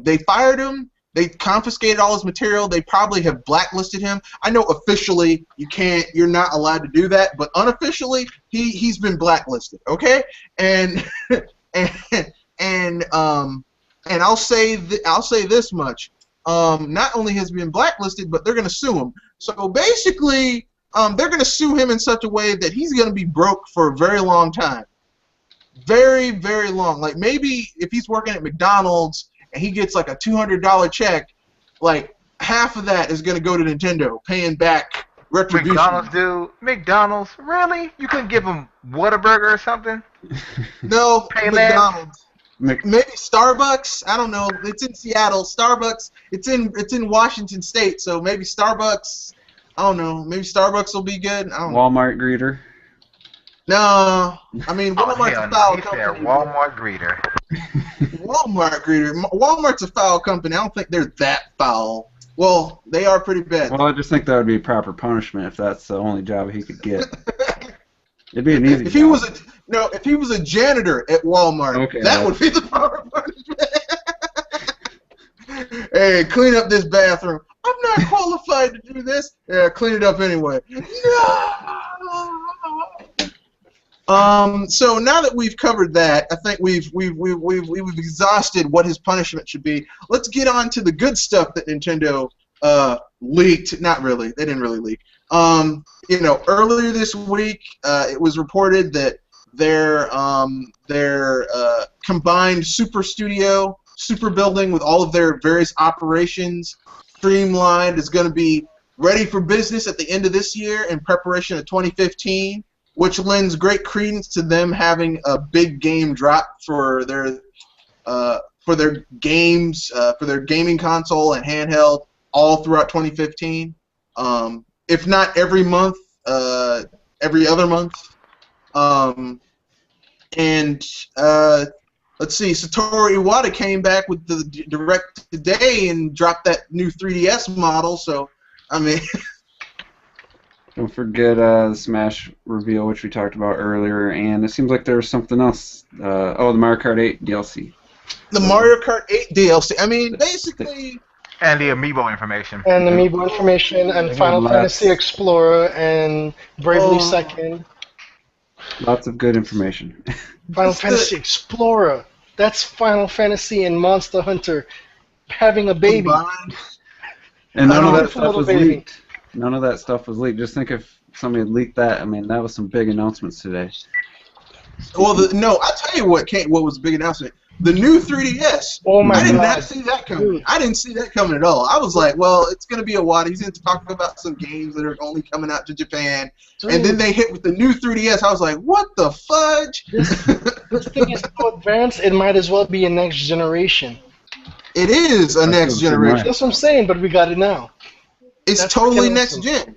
they fired him. They confiscated all his material. They probably have blacklisted him. I know officially you're not allowed to do that, but unofficially he's been blacklisted. Okay, and I'll say this much. Not only has he been blacklisted, but they're going to sue him. So basically, they're going to sue him in such a way that he's going to be broke for a very long time. very, very long. Like maybe if he's working at McDonald's and he gets like a $200 check, like half of that is going to go to Nintendo, paying back retribution. McDonald's, dude. McDonald's, really? You couldn't give him Whataburger or something? No, Payless? McDonald's. Maybe Starbucks. I don't know. It's in Seattle. Starbucks. It's in Washington State. So maybe Starbucks. I don't know. Maybe Starbucks will be good. I don't know. Walmart greeter. No, I mean Walmart's a foul company. Walmart greeter. Walmart greeter. Walmart's a foul company. I don't think they're that foul. Well, they are pretty bad. Well, I just think that would be proper punishment if that's the only job he could get. It'd be an easy if job. If he was a janitor at Walmart, okay, that would be the proper punishment. Hey, clean up this bathroom. I'm not qualified to do this. Yeah, clean it up anyway. No. So now that we've covered that, I think we've exhausted what his punishment should be. Let's get on to the good stuff that Nintendo leaked. Not really. They didn't really leak. Earlier this week, it was reported that their combined super studio, super building with all of their various operations streamlined is going to be ready for business at the end of this year in preparation of 2015, which lends great credence to them having a big game drop for their games, for their gaming console and handheld all throughout 2015. If not every month, every other month. Let's see, Satoru Iwata came back with the Direct today and dropped that new 3DS model, so, I mean... Don't forget the Smash reveal, which we talked about earlier, and it seems like there was something else. The Mario Kart 8 DLC. The Mario Kart 8 DLC. I mean, basically... And the Amiibo information. And the Amiibo information, and Final Fantasy Explorer, and Bravely Second. Lots of good information. Final Fantasy Explorer. That's Final Fantasy and Monster Hunter having a baby. And none of that stuff was leaked. None of that stuff was leaked. Just think if somebody had leaked that. I mean, that was some big announcements today. Well, I'll tell you what was a big announcement. The new 3DS. Oh my God. I did not see that coming. Dude. I didn't see that coming at all. I was like, well, it's going to be a while. He's going to talk about some games that are only coming out to Japan. Dude. And then they hit with the new 3DS. I was like, what the fudge? This thing is so advanced, it might as well be a next generation. It is a next generation. That's what I'm saying, but we got it now. It's totally next gen.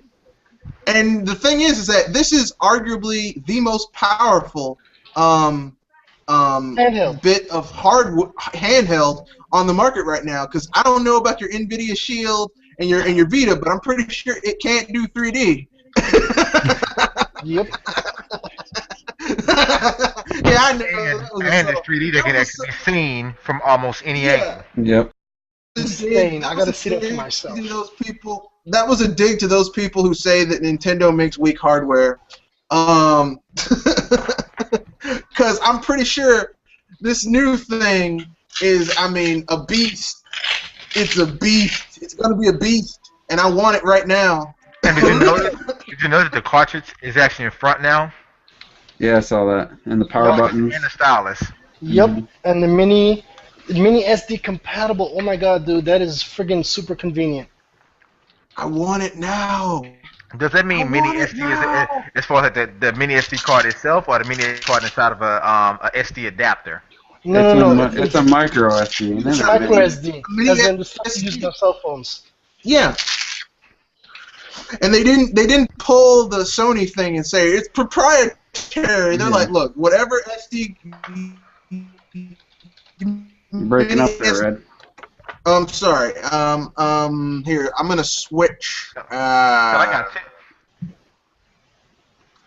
And the thing is that this is arguably the most powerful bit of handheld on the market right now, because I don't know about your NVIDIA Shield and your Vita, but I'm pretty sure it can't do 3D. Yep. Yeah, I know. And it's 3D that can actually be seen from almost any angle. Yep. Insane. I gotta see that for myself. That was a dig to those people who say that Nintendo makes weak hardware. Because I'm pretty sure this new thing is, I mean, a beast. It's a beast. It's going to be a beast, and I want it right now. And did you know that the cartridge is actually in front now? Yeah, I saw that. And the power buttons. And the stylus. Yep, and the mini SD compatible. Oh my God, dude, that is friggin' super convenient. I want it now. Does that mean mini SD is as far as the mini SD card itself, or the mini SD card inside of a SD adapter? No. It's a micro SD. It's micro SD. As in the stuff you use on cell phones. Yeah. And they didn't pull the Sony thing and say it's proprietary. They're like, look, whatever SD. You're breaking up there, Red. Sorry. Here, I'm gonna switch. I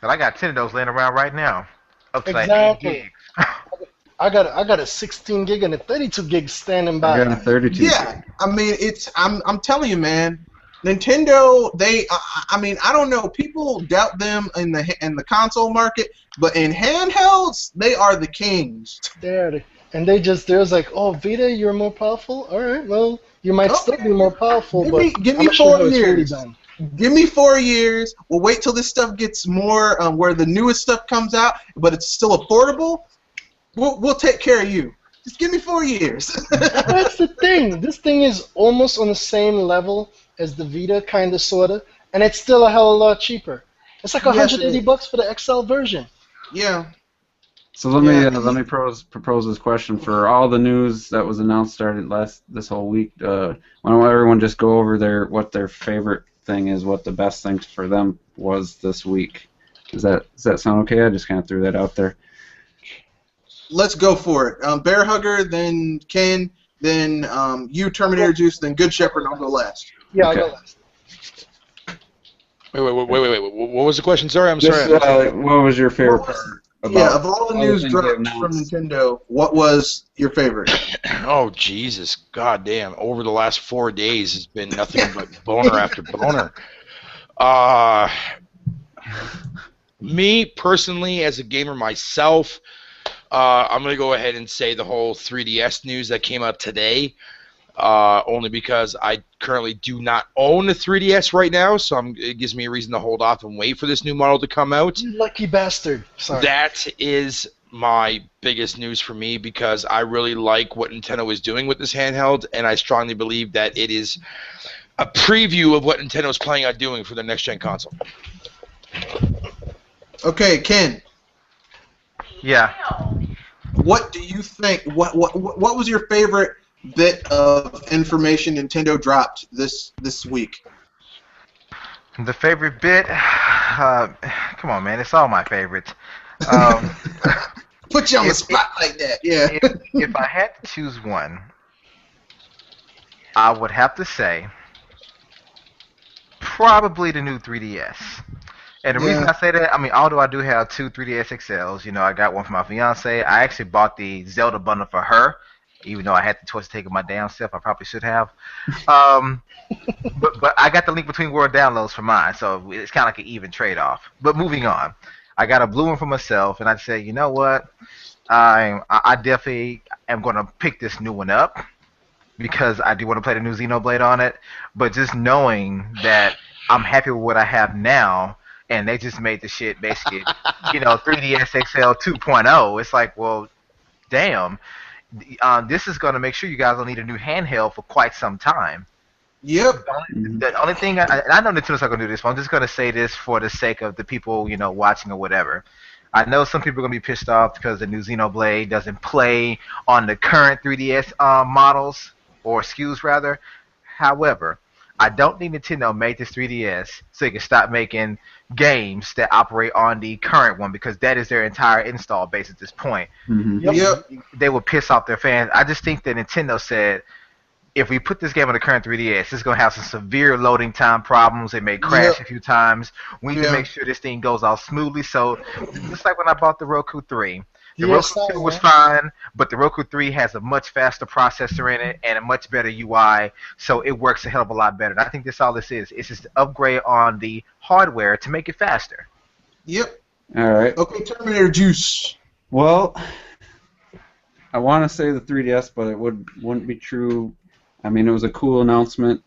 got 10 of those laying around right now. Up to like 8 gigs. I got a 16 gig and a 32 gig standing by. I got a 32. Yeah, I mean, I'm telling you, man. Nintendo, I mean, I don't know. People doubt them in the console market, but in handhelds, they are the kings. And there's like, oh, Vita, you're more powerful? All right, well, you might still be more powerful, give me 4 years. Give me 4 years. We'll wait till this stuff gets more where the newest stuff comes out, but it's still affordable. We'll take care of you. Just give me 4 years. That's the thing. This thing is almost on the same level as the Vita, kind of, sorta, and it's still a hell of a lot cheaper. It's like $180 for the XL version. Yeah. So let me propose this question for all the news that was announced starting this whole week. Why don't everyone just go over what their favorite thing is, what the best thing for them was this week? Does that sound okay? I just kind of threw that out there. Let's go for it. Bear Hugger, then Ken, then you, Terminator Juice, then Good Shepherd. I'll go last. Yeah, Okay. I'll go last. Wait. What was the question? Sorry, I'm sorry. What was your favorite part? Of all the news dropped from Nintendo, what was your favorite? Oh, Jesus. Goddamn. Over the last 4 days, it's been nothing but boner after boner. Me, personally, as a gamer myself, I'm going to go ahead and say the whole 3DS news that came out today, only because I currently do not own a 3DS right now, so it gives me a reason to hold off and wait for this new model to come out. You lucky bastard. Sorry. That is my biggest news for me, because I really like what Nintendo is doing with this handheld, and I strongly believe that it is a preview of what Nintendo is planning on doing for their next-gen console. Okay, Ken. Yeah. What do you think? What was your favorite bit of information Nintendo dropped this week? The favorite bit? Come on, man. It's all my favorites. Put you on the spot like that. Yeah. If I had to choose one, I would have to say probably the new 3DS. And the reason I say that, I mean, although I do have two 3DS XLs, I got one for my fiance. I actually bought the Zelda bundle for her, even though I had the choice to take it my damn self. I probably should have. But I got the Link Between World downloads for mine, so it's kind of like an even trade-off. But moving on, I got a blue one for myself, and I said, you know what? I definitely am going to pick this new one up because I do want to play the new Xenoblade on it. But just knowing that I'm happy with what I have now, and they just made the shit basically, 3DS XL 2.0. It's like, well, damn. This is going to make sure you guys don't need a new handheld for quite some time. Yep. The only thing, I know Nintendo's not going to do this, but I'm just going to say this for the sake of the people, watching or whatever. I know some people are going to be pissed off because the new Xenoblade doesn't play on the current 3DS models, or SKUs rather. However, I don't think Nintendo made this 3DS so they can stop making games that operate on the current one, because that is their entire install base at this point. Mm-hmm. Yep. They would piss off their fans. I just think that Nintendo said, if we put this game on the current 3DS, it's going to have some severe loading time problems. It may crash a few times. We need to make sure this thing goes off smoothly. So, just like when I bought the Roku 3. The Roku 2 was fine, but the Roku 3 has a much faster processor in it and a much better UI, so it works a hell of a lot better. And I think that's all this is. It's just an upgrade on the hardware to make it faster. Yep. All right. Okay, Terminator Juice. Well, I want to say the 3DS, but it wouldn't be true. I mean, it was a cool announcement,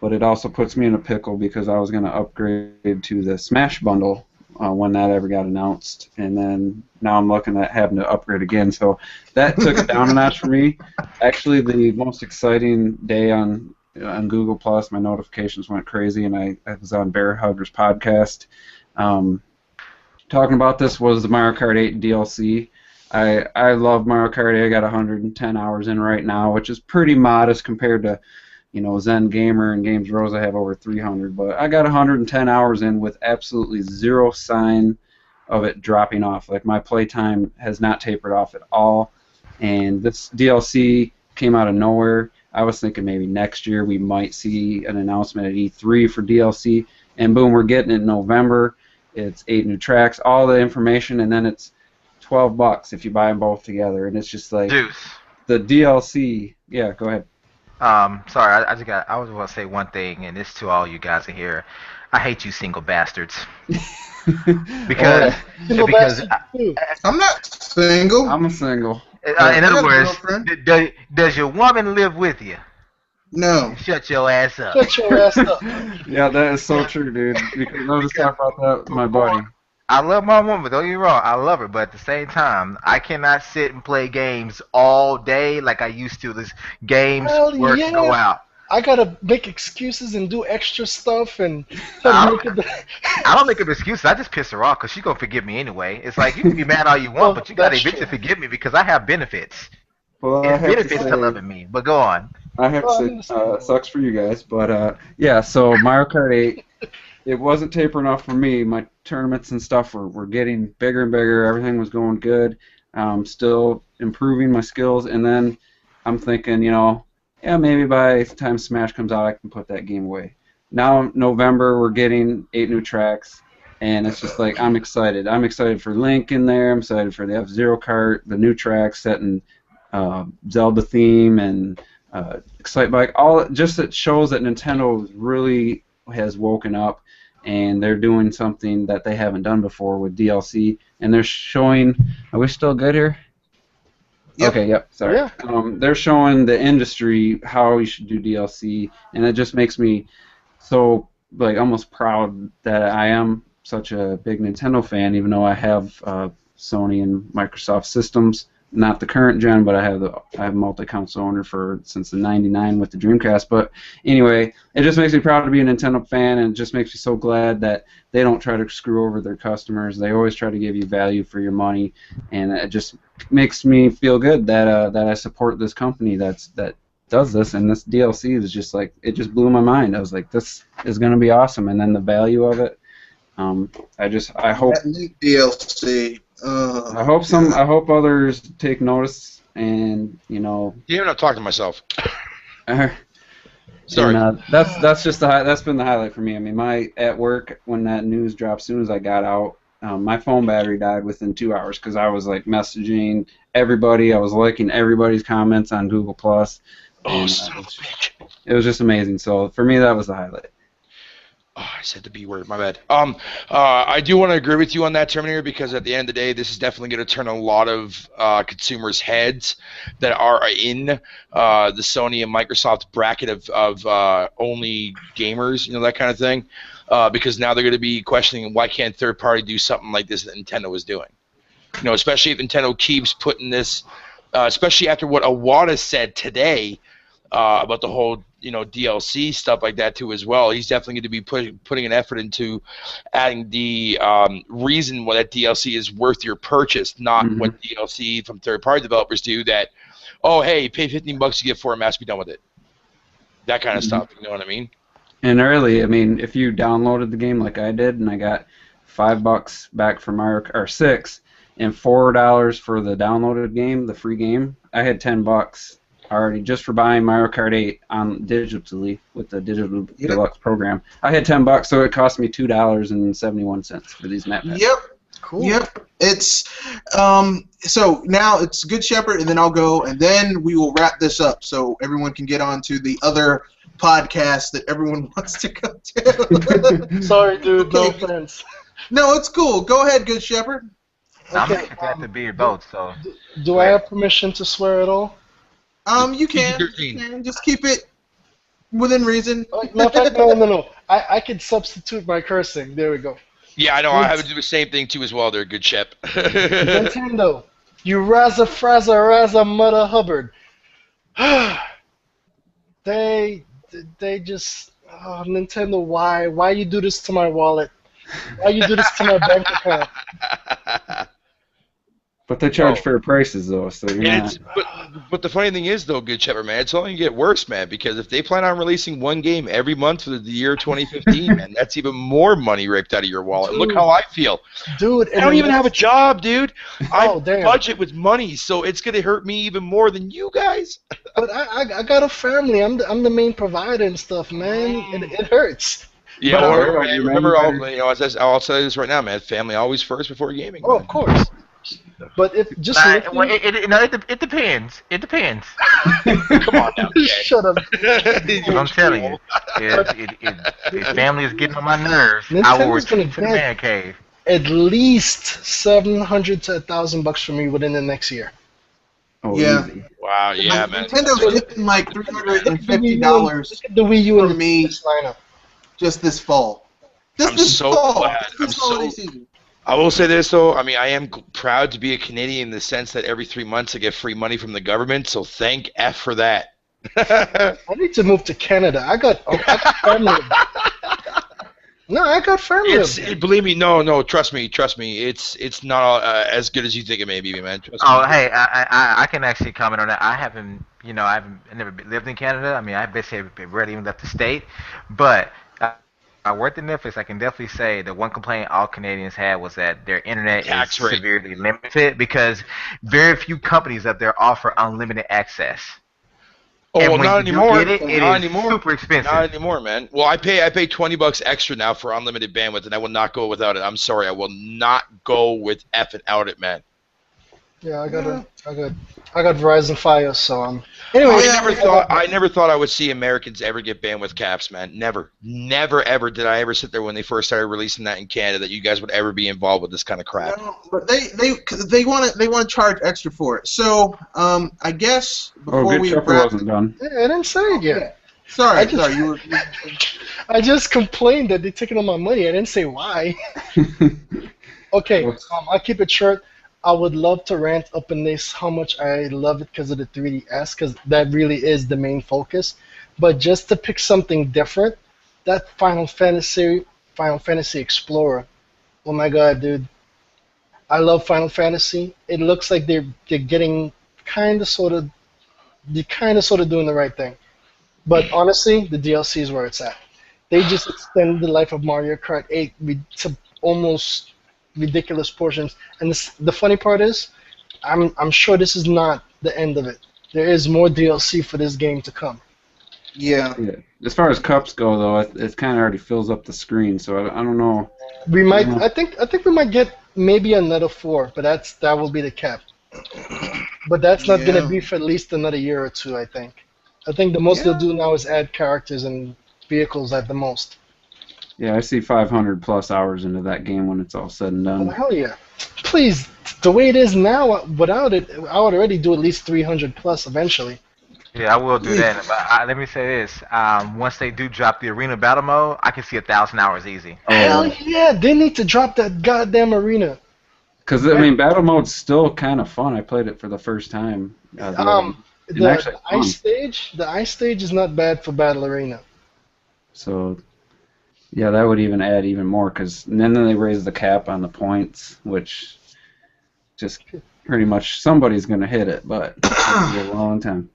but it also puts me in a pickle because I was going to upgrade to the Smash bundle when that ever got announced, and then now I'm looking at having to upgrade again. So that took it down a notch for me. Actually, the most exciting day on Google Plus, my notifications went crazy, and I was on Bear Hugger's podcast. Talking about this was the Mario Kart 8 DLC. I love Mario Kart 8. I got 110 hours in right now, which is pretty modest compared to Zen Gamer and Games Rosa have over 300, but I got 110 hours in with absolutely zero sign of it dropping off. Like, my playtime has not tapered off at all, and this DLC came out of nowhere. I was thinking maybe next year we might see an announcement at E3 for DLC, and boom, we're getting it in November. It's 8 new tracks, all the information, and then it's $12 if you buy them both together, and it's just like Juice. The DLC. Yeah, go ahead. Sorry, I was going to say one thing, and this to all you guys in here. I hate you single bastards. because I'm not single. I'm a single. In other words, does your woman live with you? No. Shut your ass up. Shut your ass up. Yeah, that is so true, dude. Because I was just talking about that with my buddy. I love my woman, don't get me wrong, I love her, but at the same time, I cannot sit and play games all day like I used to. This games, Hell work, go yeah. out. I gotta make excuses and do extra stuff and I make don't, it. I don't make up excuses. I just piss her off because she's gonna forgive me anyway. It's like you can be mad all you want, Well, but you gotta that's eventually true. forgive me because I have benefits. Well, I It's have to benefits to say, loving me. But go on. I have to Well, I'm say, understandable. sucks for you guys, but yeah. So Mario Kart 8, it wasn't tapering off for me. My tournaments and stuff were getting bigger and bigger. Everything was going good. Still improving my skills, and then I'm thinking, yeah, maybe by the time Smash comes out, I can put that game away. Now, November, we're getting 8 new tracks, and it's just like I'm excited. I'm excited for Link in there. I'm excited for the F-Zero kart, the new tracks setting Zelda theme, and Excite Bike. All just it shows that Nintendo really has woken up, and they're doing something that they haven't done before with DLC, and they're showing. Are we still good here? Yep. Okay, yep, sorry. Yeah. They're showing the industry how we should do DLC, and it just makes me so almost proud that I am such a big Nintendo fan, even though I have Sony and Microsoft systems. Not the current gen, but I have multi-console owner since the '99 with the Dreamcast. But anyway, it just makes me proud to be a Nintendo fan, and it just makes me so glad that they don't try to screw over their customers. They always try to give you value for your money, and it just makes me feel good that I support this company that does this. And this DLC is just it just blew my mind. I was like, this is going to be awesome, and then the value of it. I hope That new DLC. I hope others take notice, and Yeah, I'm not talking to myself. Sorry. And, that's been the highlight for me. I mean, at work when that news dropped, as soon as I got out, my phone battery died within 2 hours because I was messaging everybody. I was liking everybody's comments on Google Plus. Oh, son of a bitch! It was just amazing. So for me, that was the highlight. Oh, I said the B word. My bad. I do want to agree with you on that, Terminator, because at the end of the day, this is definitely going to turn a lot of consumers' heads that are in the Sony and Microsoft bracket of only gamers, that kind of thing, because now they're going to be questioning why can't third party do something like this that Nintendo is doing. Especially if Nintendo keeps putting this, especially after what Iwata said today about the whole DLC stuff like that too as well. He's definitely going to be putting an effort into adding the reason why that DLC is worth your purchase, not what DLC from third-party developers do that, oh, hey, you pay $15 to get 4 maps, be done with it. That kind of stuff, you know what I mean? And early, I mean, if you downloaded the game like I did, and I got $5 back for Mario Kart, or $6, and $4 for the downloaded game, the free game, I had $10 already just for buying Mario Kart 8 on digitally with the digital deluxe program. I had $10, so it cost me $2.71 for these map packs. Yep. Cool. Yep. It's so now it's Good Shepherd, and then I'll go, and then we will wrap this up so everyone can get on to the other podcast that everyone wants to go to. Sorry, dude. No offense. No, it's cool. Go ahead, Good Shepherd. I'm Okay, glad to be your boat. So Do I have permission to swear at all? You can. Just keep it within reason. No. I could substitute my cursing. There we go. Yeah, I know. I have to do the same thing too as well. There, Good Shep. Nintendo, you razza mother Hubbard. They just Nintendo. Why you do this to my wallet? Why you do this to my bank account? But they charge fair prices, though, so you're not... But the funny thing is, though, Good Shepherd, man, it's only going to get worse, man, because if they plan on releasing one game every month for the year 2015, man, that's even more money ripped out of your wallet. Dude, look how I feel. Dude, I don't even have a job, dude. I damn. budget with money, so it's going to hurt me even more than you guys. But I got a family. I'm the main provider and stuff, man. It hurts. Yeah, remember, I'll tell you this right now, man. Family always first before gaming. Oh, man. Of course. But it depends. It depends. Come on now. Shut up. I'm telling you, if family is getting on my nerves, I will retreat to the man cave. At least $700 to $1,000 for me within the next year. Oh, yeah. Easy. Wow. Yeah, man. Nintendo's getting like $350 the Wii U for me lineup just this fall. I'm so glad. I will say this though. I mean, I am proud to be a Canadian in the sense that every 3 months I get free money from the government. So thank F for that. I need to move to Canada. I got family. No, I got family. Believe me, no, trust me. It's not as good as you think it may be, man. Trust me. Hey, I can actually comment on that. I never lived in Canada. I mean, I basically rarely even left the state. But I worked at Netflix. I can definitely say the one complaint all Canadians had was that their internet is severely limited because very few companies up there offer unlimited access. Oh, well, not anymore. It is super expensive. Not anymore, man. Well, I pay $20 extra now for unlimited bandwidth, and I will not go without it. I'm sorry, I will not go with effing out it, man. Yeah, I got Verizon Fios, so anyway. I never thought I would see Americans ever get bandwidth caps, man. Never ever did I ever sit there when they first started releasing that in Canada that you guys would ever be involved with this kind of crap. No, but they want to charge extra for it. So I guess before we wasn't done. Yeah, I didn't say it yet. Sorry, I just complained that they're taking all my money. I didn't say why. Okay, I'll keep it short. I would love to rant up in this how much I love it because of the 3DS, because that really is the main focus. But just to pick something different, that Final Fantasy Explorer. Oh my god, dude. I love Final Fantasy. It looks like they're getting kind of sort of doing the right thing. But honestly, the DLC is where it's at. They just extended the life of Mario Kart 8 to almost ridiculous portions, and the funny part is, I'm sure this is not the end of it. There is more DLC for this game to come. Yeah. As far as cups go, though, it kind of already fills up the screen, so I don't know. We might. I think we might get maybe another 4, but that will be the cap. But that's not gonna be for at least another year or 2. I think the most they'll do now is add characters and vehicles at the most. Yeah, I see 500 plus hours into that game when it's all said and done. Oh, hell yeah. Please, the way it is now, without it, I would already do at least 300 plus eventually. Yeah, I will do that. But let me say this. Once they do drop the arena battle mode, I can see 1,000 hours easy. Hell yeah, they need to drop that goddamn arena. Because, I mean, battle mode's still kind of fun. I played it for the first time. The ice stage is not bad for battle arena. So... yeah, that would even add even more, because then they raise the cap on the points, which just pretty much somebody's going to hit it, but it'll be a long time.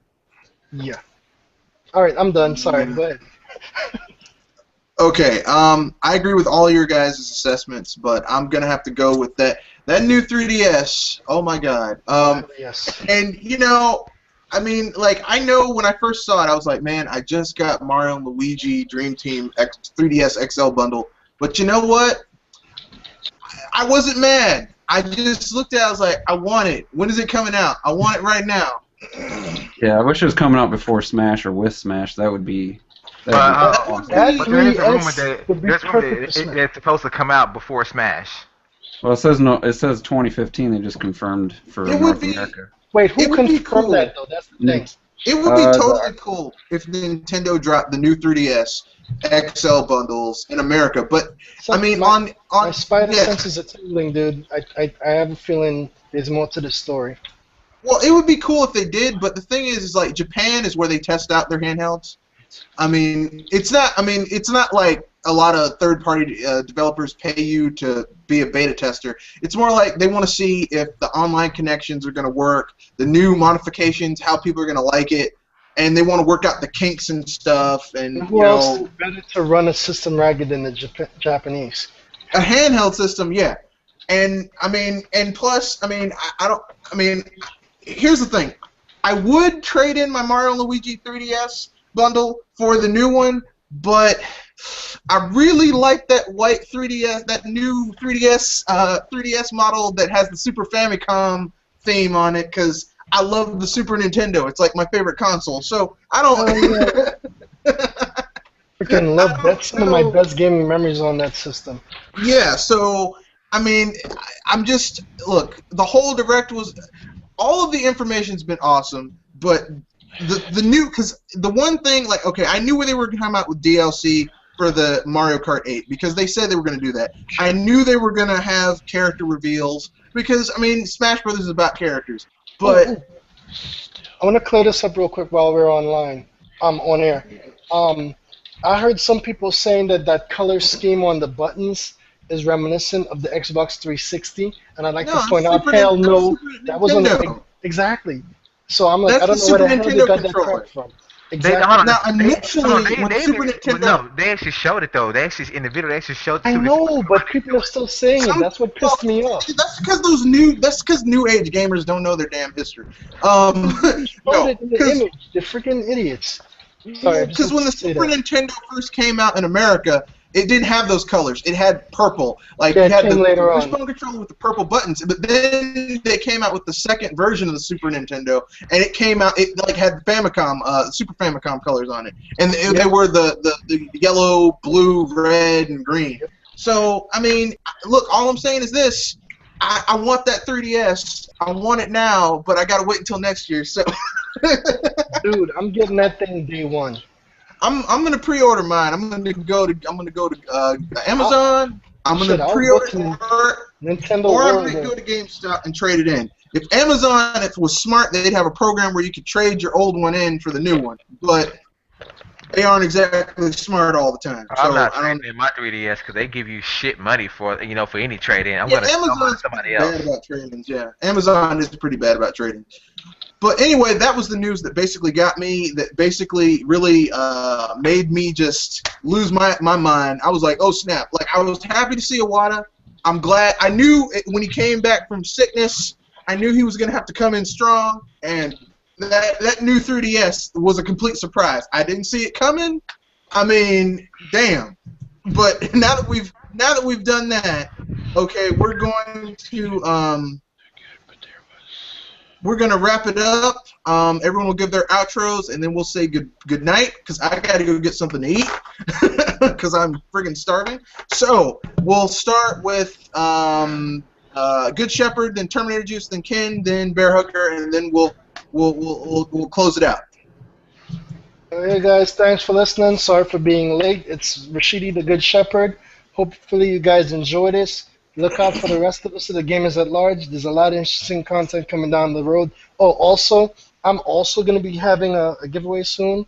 Yeah. All right, I'm done. Sorry, go ahead. Okay, I agree with all your guys' assessments, but I'm going to have to go with that new 3DS. Oh, my God. Yes. And, I mean, like, I know when I first saw it, I was like, man, I just got Mario and Luigi Dream Team 3DS XL bundle. But you know what? I wasn't mad. I just looked at it, I was like, I want it. When is it coming out? I want it right now. Yeah, I wish it was coming out before Smash or with Smash. That would be... But there is a rumor that it's supposed to come out before Smash. Well, it says 2015. They just confirmed for North America. Wait, who confirmed that, though? That's the thing. It would be totally cool if Nintendo dropped the new 3DS XL bundles in America, but, I mean, my spider senses are tingling, dude. I have a feeling there's more to the story. Well, it would be cool if they did, but the thing is like, Japan is where they test out their handhelds. I mean, it's not like a lot of third-party developers pay you to be a beta tester. It's more like they want to see if the online connections are going to work, the new modifications, how people are going to like it, and they want to work out the kinks and stuff. And who else is better to run a system ragged than the Japanese? A handheld system, yeah. And I mean, and plus, I mean, here's the thing. I would trade in my Mario and Luigi 3DS bundle for the new one, but I really like that white 3DS, that new 3DS model that has the Super Famicom theme on it, because I love the Super Nintendo. It's like my favorite console. So I don't. Freaking love that. Some of my best gaming memories on that system. Yeah. So I mean, I'm just look. The whole direct was. All of the information's been awesome, but the new, because the one thing, like, okay, I knew where they were going to come out with DLC, for the Mario Kart 8 because they said they were going to do that. I knew they were going to have character reveals because, I mean, Smash Brothers is about characters. But I want to clear this up real quick while we're online. On air. I heard some people saying that color scheme on the buttons is reminiscent of the Xbox 360, and I'd like to point out, hell no, that was on the exactly. So I'm like, I don't know where the hell they got that crap from. Exactly. Now, initially, when Super Nintendo... No, they actually showed it, though. They actually, in the video, they actually showed it. I know, but people are still saying it. That's what pissed me off. That's because new age gamers don't know their damn history. It in the image. They're freaking idiots. Sorry, because when the Super Nintendo first came out in America, it didn't have those colors. It had purple. Like it had the Wishbone controller with the purple buttons. But then they came out with the second version of the Super Nintendo, and it came out. It like had Famicom, Super Famicom colors on it, and they were the yellow, blue, red, and green. So I mean, look, all I'm saying is this: I want that 3DS. I want it now, but I gotta wait until next year. So, dude, I'm getting that thing day one. I'm gonna pre-order mine. I'm gonna go to Amazon. I'm gonna pre-order Nintendo or I'm gonna go to GameStop and trade it in. If Amazon, if it was smart, they'd have a program where you could trade your old one in for the new one. But they aren't exactly smart all the time. I'm not trading in my 3DS because they give you shit money for for any trade-in. I'm gonna sell it to somebody else. Bad about trade-ins. Yeah, Amazon is pretty bad about trading. But anyway, that was the news that basically got me, that basically really made me just lose my mind. I was like, oh, snap. Like, I was happy to see Iwata. I'm glad. I knew when he came back from sickness, I knew he was going to have to come in strong. And that new 3DS was a complete surprise. I didn't see it coming. I mean, damn. But now that we've done that, okay, we're going to... we're going to wrap it up. Everyone will give their outros, and then we'll say good night, because I got to go get something to eat, because I'm friggin' starving. So we'll start with Good Shepherd, then Terminator Juice, then Ken, then Bear Hugger, and then we'll close it out. Hey guys, thanks for listening. Sorry for being late. It's Rashidi, the Good Shepherd. Hopefully you guys enjoy this. Look out for the rest of us, the gamers at large. There's a lot of interesting content coming down the road. Oh, also, I'm also going to be having a giveaway soon.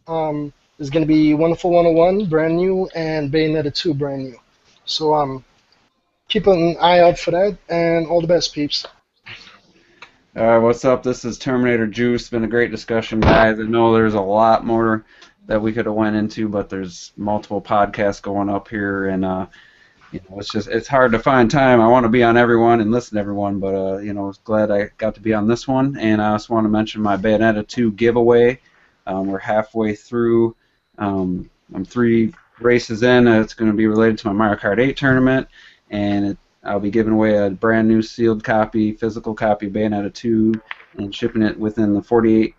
There's going to be Wonderful 101, brand new, and Bayonetta 2, brand new. So keep an eye out for that, and all the best, peeps. All right, what's up? This is Terminator Juice. Been a great discussion, guys. I know there's a lot more that we could have went into, but there's multiple podcasts going up here, and it's hard to find time. I want to be on everyone and listen to everyone, but I was glad I got to be on this one. And I also want to mention my Bayonetta 2 giveaway. We're halfway through. I'm 3 races in. It's going to be related to my Mario Kart 8 tournament, and I'll be giving away a brand new sealed copy, physical copy of Bayonetta 2, and shipping it within the 48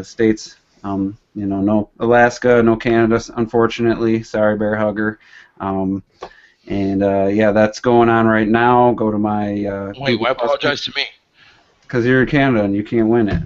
states. No Alaska, no Canada, unfortunately. Sorry, Bear Hugger. That's going on right now. Go to my... Wait, why apologize to me? Because you're in Canada and you can't win it.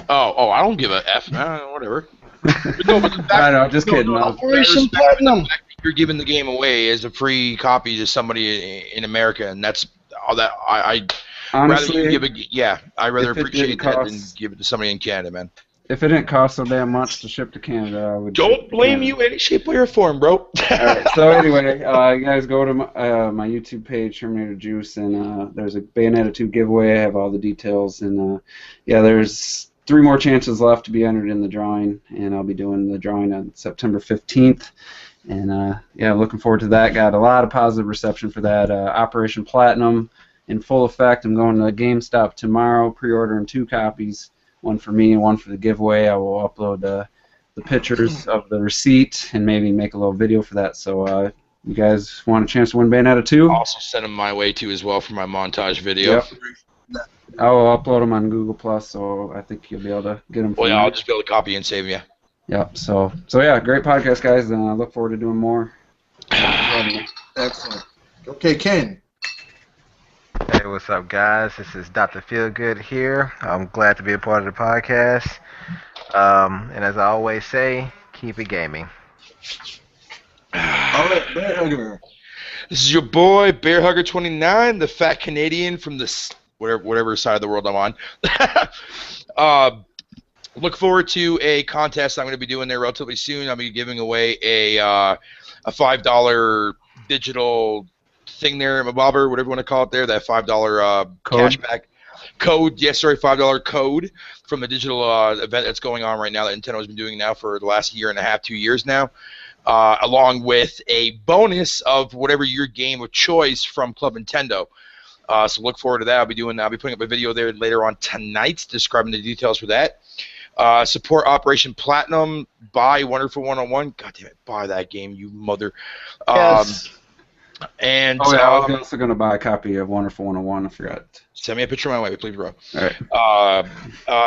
Oh, I don't give a F. Whatever. I know, just kidding. Operation Platinum. You're giving the game away as a free copy to somebody in America, and that's all that I honestly, I'd rather appreciate that than give it to somebody in Canada, man. If it didn't cost so damn much to ship to Canada, I would. Don't blame you any shape, way, or form, bro. All right, so anyway, you guys go to my YouTube page, Terminator Juice, and there's a Bayonetta 2 giveaway. I have all the details, and there's 3 more chances left to be entered in the drawing, and I'll be doing the drawing on September 15th. And looking forward to that. Got a lot of positive reception for that. Operation Platinum in full effect. I'm going to GameStop tomorrow, pre-ordering 2 copies. One for me and one for the giveaway. I will upload the pictures of the receipt and maybe make a little video for that. So you guys want a chance to win Bayonetta 2? Also send them my way too as well for my montage video. Yep. I will upload them on Google+, so I think you'll be able to get them. Well, yeah, I'll just be able to copy and save you. Yep. So yeah, great podcast, guys, and I look forward to doing more. Excellent. Okay, Ken. Hey, what's up, guys? This is Dr. Feelgood here. I'm glad to be a part of the podcast. And as I always say, keep it gaming. All right, Bear Hugger. This is your boy, Bear Hugger 29, the fat Canadian from the whatever side of the world I'm on. Look forward to a contest I'm going to be doing there relatively soon. I'll be giving away a $5 digital thing there, Bobber, whatever you want to call it there, that $5 cashback code. Yes, sorry, $5 code from the digital event that's going on right now that Nintendo has been doing now for the last year and a half, 2 years now, along with a bonus of whatever your game of choice from Club Nintendo. So look forward to that. I'll be putting up a video there later on tonight describing the details for that. Support Operation Platinum. Buy Wonderful 101. God damn it, buy that game, you mother. Yes. And I was also going to buy a copy of Wonderful 101. I forgot. Send me a picture of my way, please, bro. All right.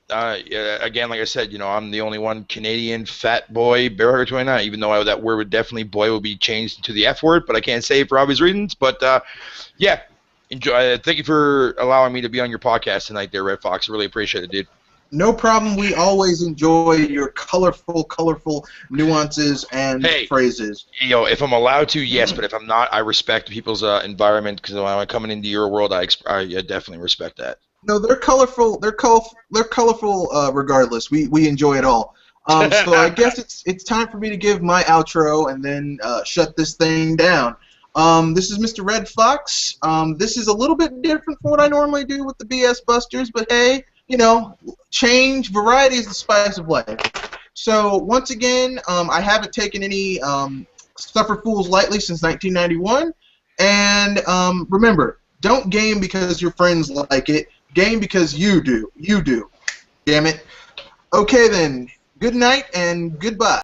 Again, like I said, I'm the only one Canadian fat boy, Bear Hugger 29. Even though that word would definitely boy would be changed to the F word, but I can't say it for obvious reasons. But enjoy. Thank you for allowing me to be on your podcast tonight, there, Red Fox. I really appreciate it, dude. No problem. We always enjoy your colorful nuances and phrases. Yo, if I'm allowed to, yes, but if I'm not, I respect people's environment, because when I'm coming into your world, I definitely respect that. No, they're colorful. They're colorful. Regardless, we enjoy it all. So I guess it's time for me to give my outro and then shut this thing down. This is Mr. Red Fox. This is a little bit different from what I normally do with the BS Busters, but hey, change, variety is the spice of life. So once again, I haven't taken any Suffer Fools lightly since 1991, and remember, don't game because your friends like it. Game because you do. You do. Damn it. Okay then. Good night and goodbye.